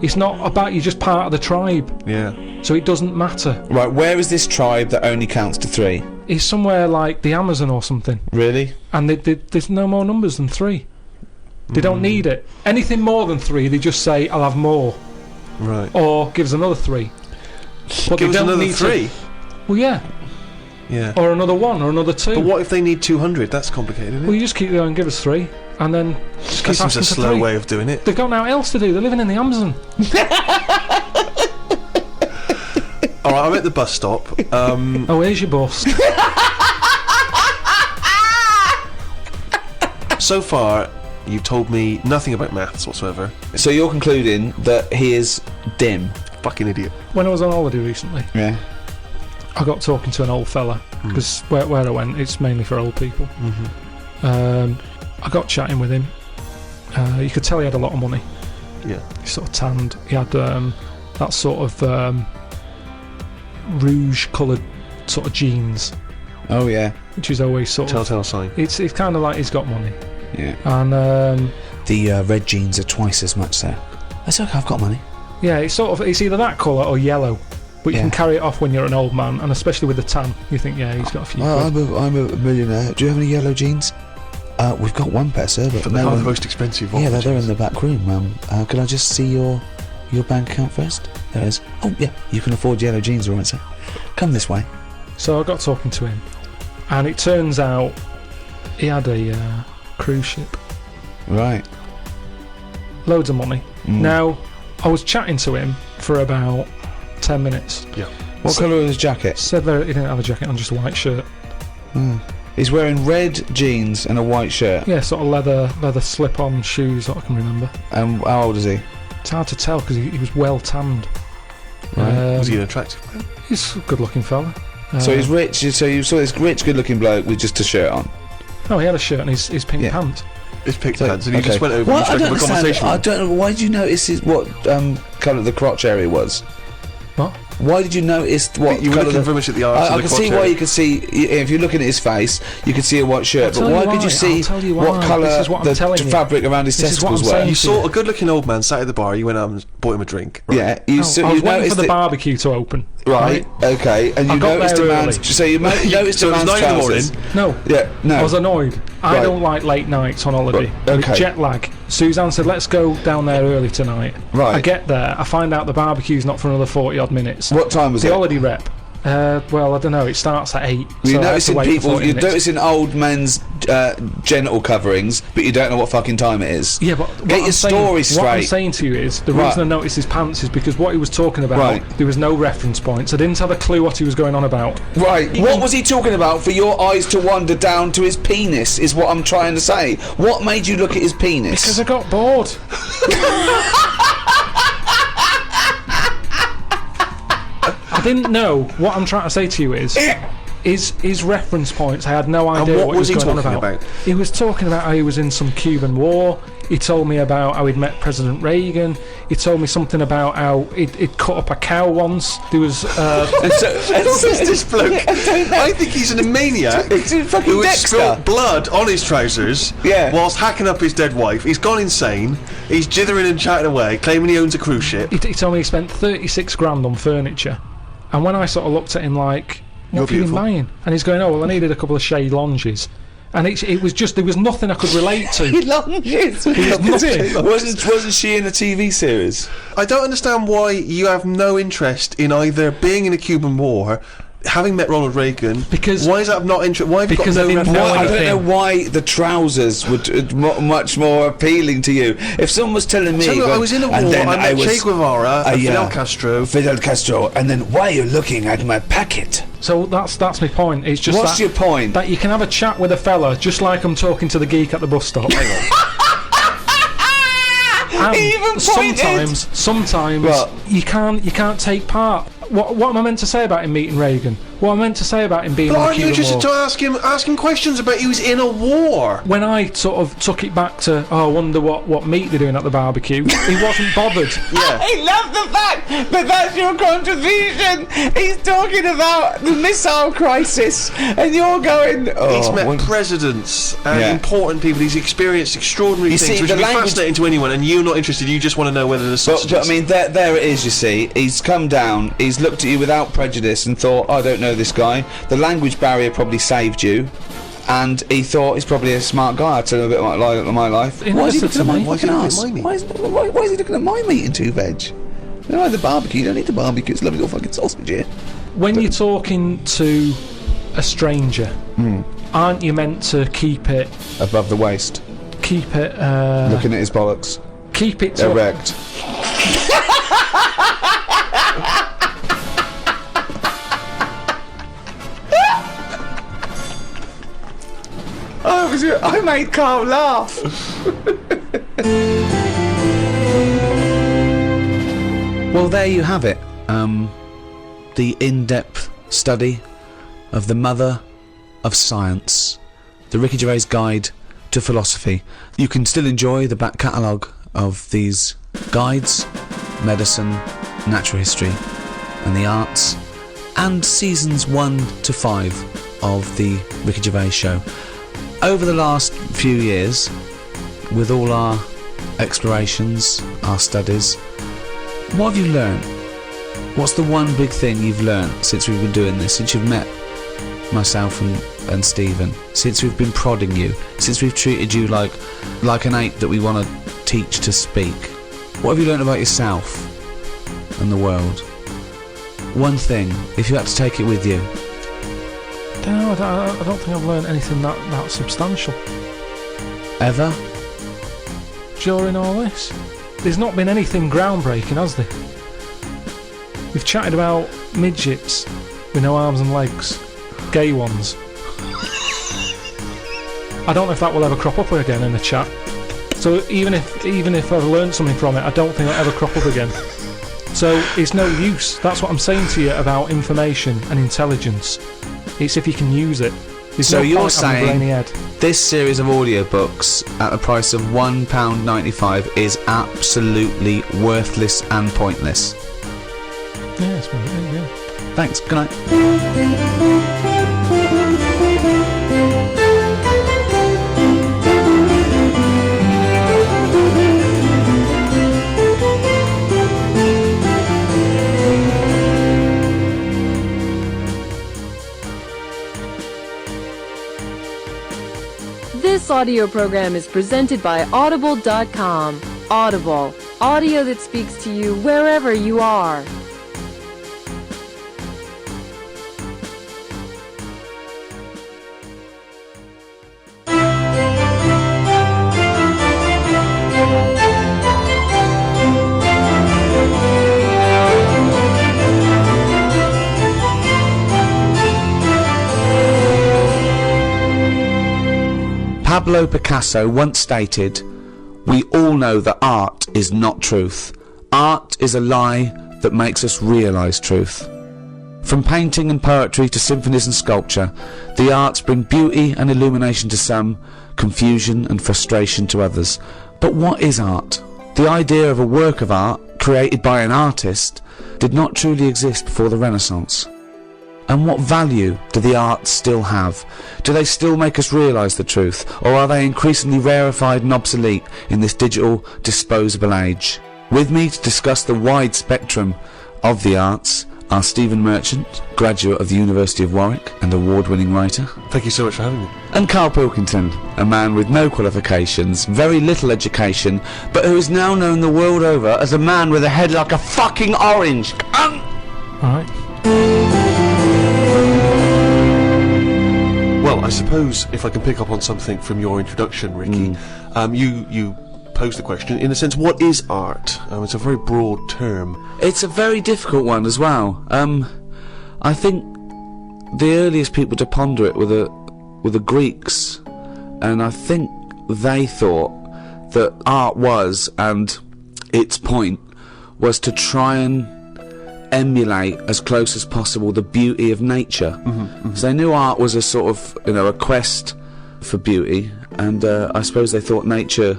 It's not about you're just part of the tribe, Yeah. so it doesn't matter. Right, where is this tribe that only counts to 3? It's somewhere like the Amazon or something, Really? and there's no more numbers than 3. They don't need it. Anything more than 3, they just say, "I'll have more," Right. or give us another 3. But Give they us don't another need 3. Well, yeah, Yeah. or another 1, or another 2. But what if they need 200? That's complicated, isn't Well, it? you just keep going, give us 3, and then just keep This seems asking a for slow 3. way of doing it. They've got nothing else to do. They're living in the Amazon. Alright, I'm at the bus stop. Oh, here's your bust. So far, you've told me nothing about maths whatsoever. So you're concluding that he is dim? Fucking idiot. When I was on holiday recently, Yeah. I got talking to an old fella because where I went, it's mainly for old people. I got chatting with him. You could tell he had a lot of money. Yeah. He sort of tanned. He had that sort of rouge-coloured sort of jeans, Oh yeah. which is always sort of. Telltale sign. It's kind of like he's got money, Yeah. and The red jeans are twice as much so. That's okay, I've got money. yeah, it's either that colour or yellow. But you Yeah. can carry it off when you're an old man, and especially with the tan, you think, yeah, he's got a few quid. I'm a millionaire. Do you have any yellow jeans? We've got one pair, sir, but But they are the most expensive Yeah, ones. they're in the back room. Could I just see your bank account first? There it is. Oh yeah, you can afford yellow jeans, all right, sir. Come this way. So I got talking to him, and it turns out he had a cruise ship, Right. loads of money. Now, I was chatting to him for about 10 minutes. Yeah. What colour is his jacket? Said there he didn't have a jacket on, just a white shirt. He's wearing red jeans and a white shirt. Yeah, sort of leather slip-on shoes, what I can remember. And how old is he? It's hard to tell because he was well tanned. Right. Was he an attractive man? He's a good-looking fella. So he's rich. So you saw this rich, good-looking bloke with just a shirt on. Oh, he had a shirt and his pink Yeah. pants. His pink So- pants, and he okay. just went over Well, and I struck don't up a understand. conversation. I don't know. Why did you notice what colour the crotch area was? What? Why did you notice what You were colour looking the... very much at the arse I and the can see crotch why area. you could see if you're looking at his face, you could see a white shirt. I'll But tell why you could you why, see I'll tell you what why. colour This is what I'm the telling you. fabric around his This is what testicles I'm were? saying. You saw a good-looking old man sat at the bar. You went out and bought him a drink. Right? Yeah, you I was waiting noticed for the it, barbecue to open. right? Okay, and you I got noticed there a man's. early. So you noticed So a it was man's 9 in the trousers. No. Yeah, no. I was annoyed. I Right. don't like late nights on holiday. Right, With okay. jet lag. Suzanne said, let's go down there early tonight. Right. I get there, I find out the barbecue's not for another 40 odd minutes. What time was The it? holiday rep. Well, I don't know, it starts at 8. You're so I had to noticing wait for people. 40 You're minutes. noticing old men's genital coverings, but you don't know what fucking time it is. Yeah, but what Get I'm your saying- story What I'm straight. saying to you is, the Right. reason I noticed his pants is because what he was talking about, Right. there was no reference points. I didn't have a clue what he was going on about. Right. What was he talking about for your eyes to wander down to his penis? Is what I'm trying to say. What made you look at his penis? Because I got bored. I didn't know. What I'm trying to say to you is his reference points. I had no idea what what was he was he going on talking about. about? He was talking about how he was in some Cuban war. He told me about how he'd met President Reagan. He told me something about how he'd cut up a cow once. There was And so, Who is this bloke? I think he's a maniac It's fucking who has Dexter. spilled blood on his trousers Yeah. whilst hacking up his dead wife. He's gone insane. He's jithering and chatting away, claiming he owns a cruise ship. he told me he spent 36 grand on furniture. And when I sort of looked at him like, You're what have you been beautiful. buying? And he's going, oh, well, I needed a couple of shade lounges. And it was just, there was nothing I could relate to. Lunges. Wasn't she in a TV series? I don't understand why you have no interest in either being in a Cuban war, having met Ronald Reagan. Because why is that not interest? Why have you got because no I didn't reference? know I don't anything. know why the trousers were much more appealing to you. If someone was telling me, So look, I was in a war. and then I met was Che Guevara, and Fidel Castro. Fidel Castro, and then why are you looking at my packet? So that's my point. It's just What's your point? that you can have a chat with a fella just like I'm talking to the geek at the bus stop. And He even pointed. sometimes What? you can't take part. What am I meant to say about him meeting Reagan? What am I meant to say about him being But in the aren't you Cuban just War? to ask him questions about he was in a war? When I sort of took it back to, I wonder what meat they're doing at the barbecue, he wasn't bothered. Yeah. I love the fact that that's your contribution. He's talking about the missile crisis, and you're going. Oh, He's met presidents and Yeah. important people. He's experienced extraordinary You things, see, which the would be language- fascinating to anyone. And you're not interested. You just want to know whether the But sausages. I mean, there it is. You see, he's come down. He's looked at you without prejudice and thought, "I don't know this guy." The language barrier probably saved you, and he thought he's probably a smart guy. I tell him a bit about my life. He Why never is he said looking to at my me. Why is he fucking looking ass? at my meat? Why is he looking at my meat and two veg? You like the barbecue? You don't need the barbecue. It's a lovely little fucking sausage here. When you're talking to a stranger, aren't you meant to keep it Above the waist, looking at his bollocks, keep it to erect. I made Carl laugh. Well, there you have it. The in-depth study of the mother of science, the Ricky Gervais Guide to Philosophy. You can still enjoy the back catalogue of these guides, medicine, natural history, and the arts, and seasons 1 to 5 of the Ricky Gervais Show. Over the last few years, with all our explorations, our studies, what have you learned? What's the one big thing you've learned since we've been doing this, since you've met myself and Stephen, since we've been prodding you, since we've treated you like an ape that we want to teach to speak? What have you learned about yourself and the world? One thing, if you had to take it with you. No, I don't think I've learned anything that substantial Ever? during all this. There's not been anything groundbreaking, has there? We've chatted about midgets with no arms and legs, gay ones. I don't know if that will ever crop up again in the chat. So even if I've learned something from it, I don't think it'll ever crop up again. So it's no use. That's what I'm saying to you about information and intelligence. It's if you can use it. There's So no you're point having a saying brainy head. this series of audiobooks at the price of £1.95 is absolutely worthless and pointless? Yeah, it's been, yeah. Thanks, good night. This audio program is presented by Audible.com. Audible, audio that speaks to you wherever you are. Pablo Picasso once stated, "We all know that art is not truth. Art is a lie that makes us realise truth." From painting and poetry to symphonies and sculpture, the arts bring beauty and illumination to some, confusion and frustration to others. But what is art? The idea of a work of art created by an artist did not truly exist before the Renaissance. And what value do the arts still have? Do they still make us realise the truth, or are they increasingly rarefied and obsolete in this digital, disposable age? With me to discuss the wide spectrum of the arts are Stephen Merchant, graduate of the University of Warwick and award-winning writer. Thank you so much for having me. And Carl Pilkington, a man with no qualifications, very little education, but who is now known the world over as a man with a head like a fucking orange. Alright. Well, I suppose if I can pick up on something from your introduction, Ricky, you posed the question, in a sense, what is art? It's a very broad term. It's a very difficult one as well. I think the earliest people to ponder it were the Greeks, and I think they thought that art was, and its point was to try and emulate as close as possible the beauty of nature. So they knew art was a sort of, a quest for beauty, and I suppose they thought nature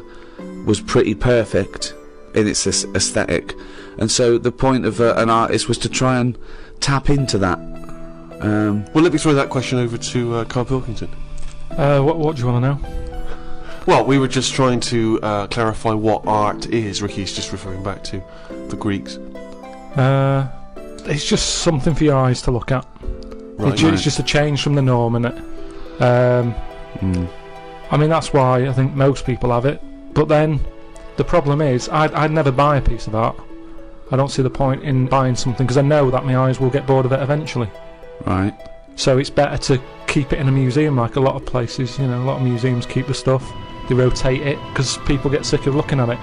was pretty perfect in its aesthetic, and so the point of an artist was to try and tap into that. Well, let me throw that question over to Carl Pilkington. What do you want to know? Well, we were just trying to clarify what art is. Ricky's just referring back to the Greeks. It's just something for your eyes to look at. Right. It's just a change from the norm, innit? I mean, that's why I think most people have it. But then, the problem is, I'd never buy a piece of art. I don't see the point in buying something, because I know that my eyes will get bored of it eventually. Right. So it's better to keep it in a museum, like a lot of places, a lot of museums keep the stuff. They rotate it, because people get sick of looking at it.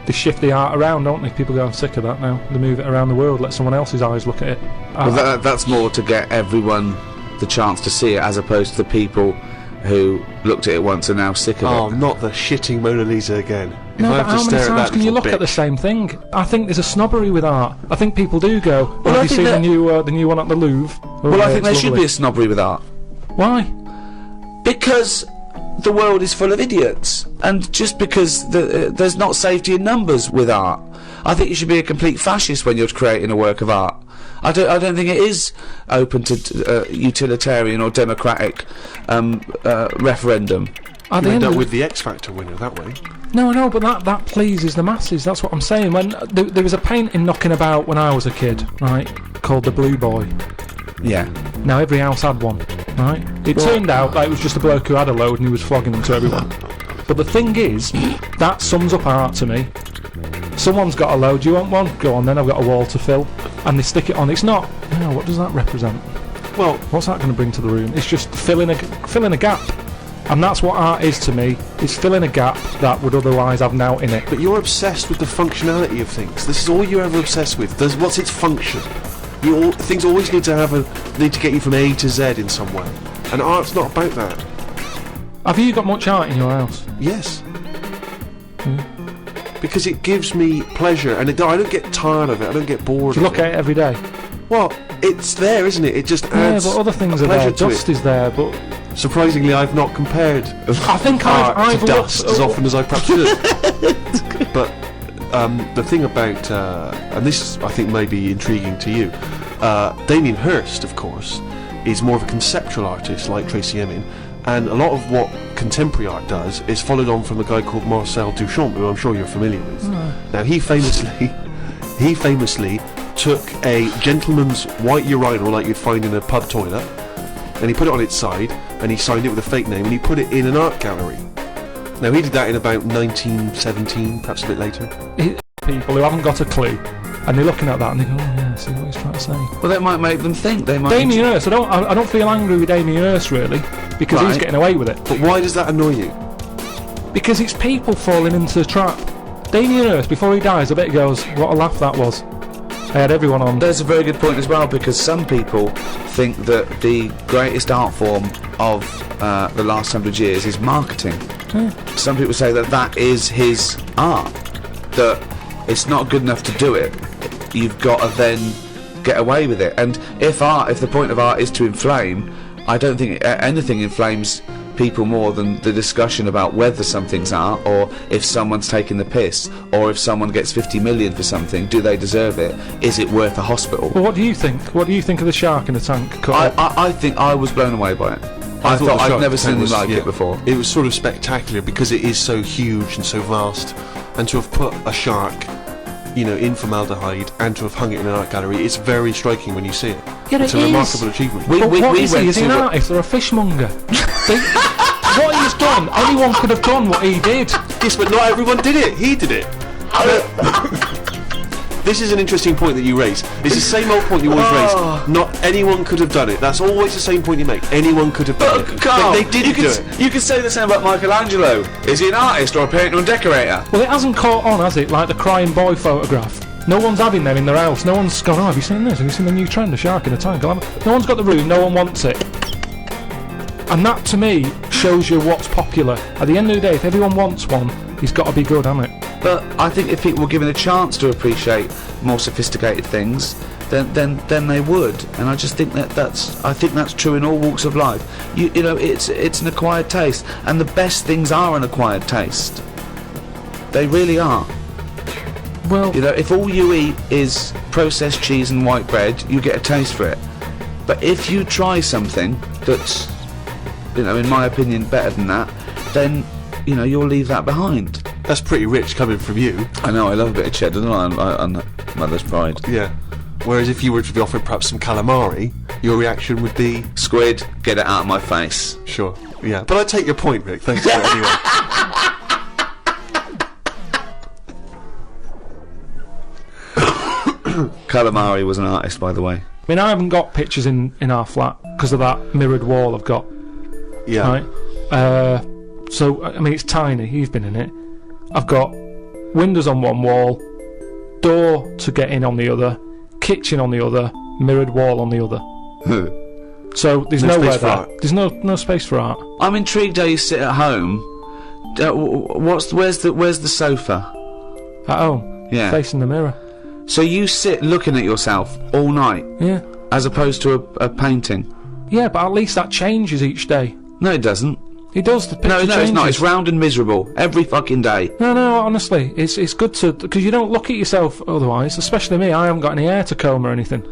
They shift the art around, don't they? People go, I'm sick of that now. They move it around the world, let someone else's eyes look at it. Well, that's more to get everyone the chance to see it, as opposed to the people who looked at it once and now sick of it. Oh, not the shitting Mona Lisa again. If No, I but have to how many stare at times that can you little look at the bitch. same thing? I think there's a snobbery with art. I think people do go, Well, I have you think seen that- the new one at the Louvre? Oh, Well, yeah, I think there it's should be lovely. a snobbery with art. Why? Because the world is full of idiots, and just because there's not safety in numbers with art, I think you should be a complete fascist when you're creating a work of art. I don't think it is open to utilitarian or democratic referendum. At the You end end up of with the X Factor winner that way. No, but that pleases the masses. That's what I'm saying. When there was a painting knocking about when I was a kid, right, called The Blue Boy. Yeah. Now every house had one, right? It turned out that it was just a bloke who had a load and he was flogging them to everyone. But the thing is, that sums up art to me. Someone's got a load, do you want one? Go on then, I've got a wall to fill. And they stick it on. It's not, what does that represent? Well, What's that going to bring to the room? It's just filling a gap. And that's what art is to me. It's filling a gap that would otherwise have nought in it. but you're obsessed with the functionality of things. This is all you're ever obsessed with. What's its function? Things always need to get you from A to Z in some way. And art's not about that. Have you got much art in your house? Yes. Because it gives me pleasure, and I don't get tired of it. I don't get bored. Do you of look it. at it every day? Well, it's there, isn't it? It just Yeah, adds but other things a are there. pleasure to Dust it. is there, but Surprisingly, I've not compared I think art I've to dust looked- as often as I perhaps should. But the thing about, and this I think may be intriguing to you, Damien Hirst, of course, is more of a conceptual artist like Tracy Emin, and a lot of what contemporary art does is followed on from a guy called Marcel Duchamp, who I'm sure you're familiar with. Now he famously took a gentleman's white urinal like you'd find in a pub toilet, and he put it on its side, and he signed it with a fake name, and he put it in an art gallery. Now he did that in about 1917, perhaps a bit later. people who haven't got a clue, and they're looking at that and they go, oh yeah, see what he's trying to say. Well, that might make them think. They might. Damien Hirst, I don't feel angry with Damien Hirst really, because he's Right. getting away with it. But why does that annoy you? Because it's people falling into the trap. Damien Hirst, before he dies, I bet he goes, what a laugh that was. I had everyone on. There's a very good point as well, because some people think that the greatest art form of the last 100 years is marketing. Some people say that that is his art, that it's not good enough to do it. You've got to then get away with it. And if the point of art is to inflame, I don't think anything inflames people more than the discussion about whether something's art, or if someone's taking the piss, or if someone gets 50 million for something, do they deserve it? Is it worth a hospital? Well, what do you think? What do you think of the shark in the tank? Cut up? I think I was blown away by it. I thought thought the I'd shark never seen tank anything was- like it before. It was sort of spectacular because it is so huge and so vast, and to have put a shark you know, in formaldehyde and to have hung it in an art gallery, it's very striking when you see it. Yeah, It's it a is. remarkable achievement. But what is he? went Is he an to a- artist or a fishmonger? What he's done, anyone could have done what he did. Yes, but not everyone did it. He did it. This is an interesting point that you raise. It's the same old point you always raise. Not anyone could have done it. That's always the same point you make. Anyone could have done it. Carl, But they didn't do it. You could say the same about Michelangelo. Is he an artist or a painter and decorator? Well, it hasn't caught on, has it? Like the crying boy photograph. No one's having them in their house. No one's gone, oh, have you seen this? Have you seen the new trend, a shark in a tank? No one's got the room, no one wants it. And that, to me, shows you what's popular. At the end of the day, if everyone wants one, he's got to be good, hasn't it? But I think if people were given a chance to appreciate more sophisticated things, then they would. And I just think that's true in all walks of life. You know, it's an acquired taste, and the best things are an acquired taste. They really are. Well, You know, if all you eat is processed cheese and white bread, you get a taste for it. But if you try something that's, you know, in my opinion, better than that, then, you know, you'll leave that behind. That's pretty rich coming from you. I know, I love a bit of cheddar, don't I? On Mother's Pride. Yeah. Whereas if you were to be offered perhaps some calamari, your reaction would be, Squid, get it out of my face. sure. Yeah. But I take your point, Rick. Thanks for it anyway. Calamari was an artist, by the way. I mean, I haven't got pictures in our flat because of that mirrored wall I've got, Yeah. right? So, I mean, it's tiny. You've been in it. I've got windows on one wall, door to get in on the other, kitchen on the other, mirrored wall on the other. So there's No nowhere space for there. art. There's no space for art. I'm intrigued how you sit at home. Where's the sofa? At home, Yeah. facing the mirror. So you sit looking at yourself all night, Yeah. as opposed to a painting. Yeah, but at least that changes each day. No, it doesn't. It does. The picture No, it's changes. not. It's round and miserable every fucking day. No, honestly, it's good to, because you don't look at yourself otherwise. Especially me, I haven't got any hair to comb or anything,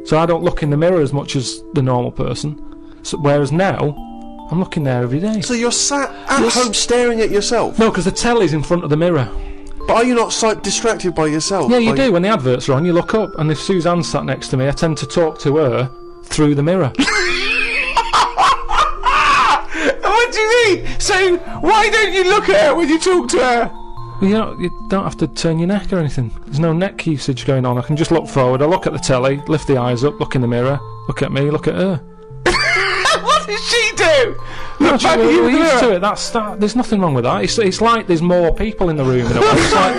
so I don't look in the mirror as much as the normal person. So, whereas now, I'm looking there every day. So you're sat at home staring at yourself. No, because the telly's in front of the mirror. But are you not distracted by yourself? Yeah, you By- do. When the adverts are on, you look up, and if Suzanne's sat next to me, I tend to talk to her through the mirror. What do you mean? So why don't you look at her when you talk to her? Well, you don't have to turn your neck or anything. There's no neck usage going on. I can just look forward. I look at the telly, lift the eyes up, look in the mirror, look at me, look at her. What does she do? Look back at you We're in the used to mirror. it. There's nothing wrong with that. It's like there's more people in the room in a way. It's like,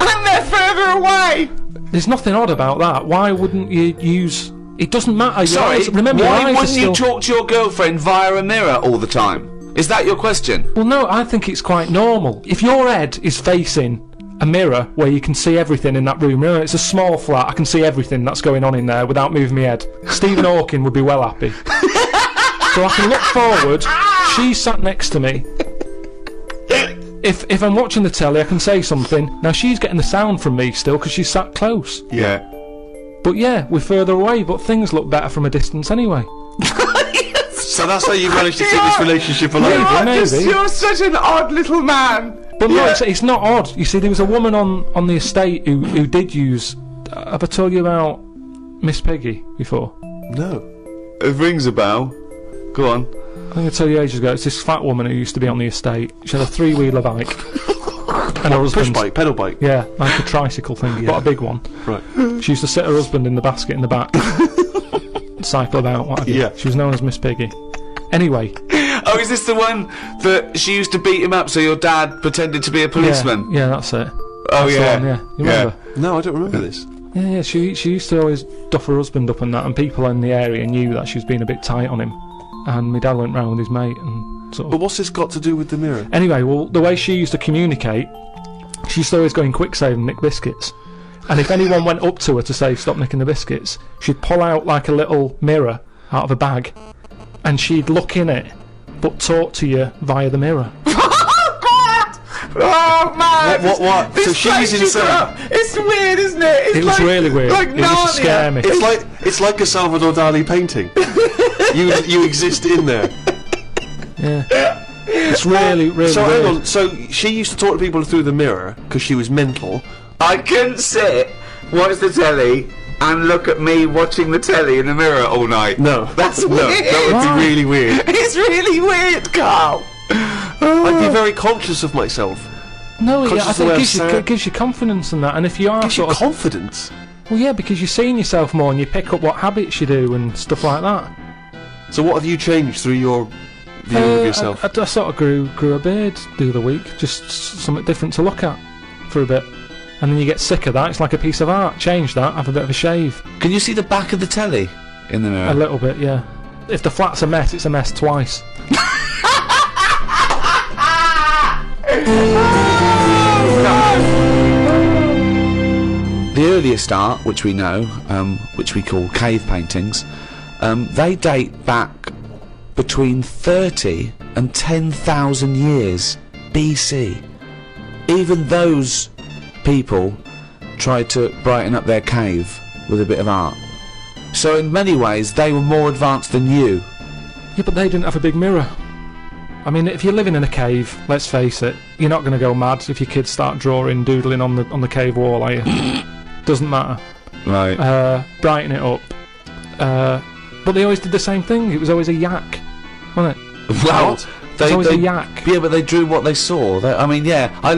And they're further away. there's nothing odd about that. Why wouldn't you use? It doesn't matter. Your Sorry, eyes, remember, why your eyes wouldn't are you still. talk to your girlfriend via a mirror all the time? Is that your question? Well, no, I think it's quite normal. If your head is facing a mirror where you can see everything in that room, remember, it's a small flat, I can see everything that's going on in there without moving my head. Stephen Hawking would be well happy. So I can look forward, she's sat next to me. If I'm watching the telly, I can say something. Now, she's getting the sound from me still because she's sat close. Yeah. But yeah, we're further away, but things look better from a distance anyway. So that's how you managed to keep this relationship alive. Maybe. You're such an odd little man. But no, it's not odd. You see, there was a woman on the estate who did use. Have I told you about Miss Piggy before? No. It rings a bell. Go on. I think I told you ages ago. It's this fat woman who used to be on the estate. She had a 3-wheeler bike. And her Push husband. bike, pedal bike. Yeah, like a tricycle thing, but a big one. Right. She used to sit her husband in the basket in the back, cycle about, what have you. Yeah. She was known as Miss Piggy. Anyway, Oh, is this the one that she used to beat him up so your dad pretended to be a policeman? yeah, that's it. Oh, That's the yeah. one, yeah. You remember? No, I don't remember this. Yeah, she used to always duff her husband up and that, and people in the area knew that she was being a bit tight on him. And my dad went round with his mate and sort But of. what's this got to do with the mirror? Anyway, well, the way she used to communicate, she used to always go in quick save and nick biscuits. And if anyone went up to her to say stop nicking the biscuits, she'd pull out like a little mirror out of a bag, and she'd look in it, but talk to you via the mirror. Oh man! What? So she's insane. It's weird, isn't it? It was really weird. It used to scare me. It's like a Salvador Dali painting. you exist in there. Yeah. It's really, really So weird. hang on. So she used to talk to people through the mirror because she was mental, I couldn't sit, watch the telly, and look at me watching the telly in the mirror all night. No, That's no, weird. that would be really weird. It's really weird, Carl. I'd be very conscious of myself. No, Conscious yeah, I of think where it I'm gives you, sat. gives you confidence and that. And if you are Gives you sort of, confidence. well, yeah, because you're seeing yourself more and you pick up what habits you do and stuff like that. So what have you changed through your viewing of yourself? I sort of grew a beard the other week, just something different to look at for a bit. And then you get sick of that. It's like a piece of art. Change that. Have a bit of a shave. Can you see the back of the telly in the mirror? A little bit, yeah. If the flat's a mess, it's a mess twice. The earliest art, which we know, which we call cave paintings, they date back between 30 and 10,000 years BC. Even those people tried to brighten up their cave with a bit of art. So in many ways, they were more advanced than you. Yeah, but they didn't have a big mirror. I mean, if you're living in a cave, let's face it, you're not going to go mad if your kids start drawing, doodling on the cave wall, are you? Doesn't matter. Right. Brighten it up. But they always did the same thing. It was always a yak, wasn't it? Well, It was always a yak. Yeah, but they drew what they saw. I mean, yeah, I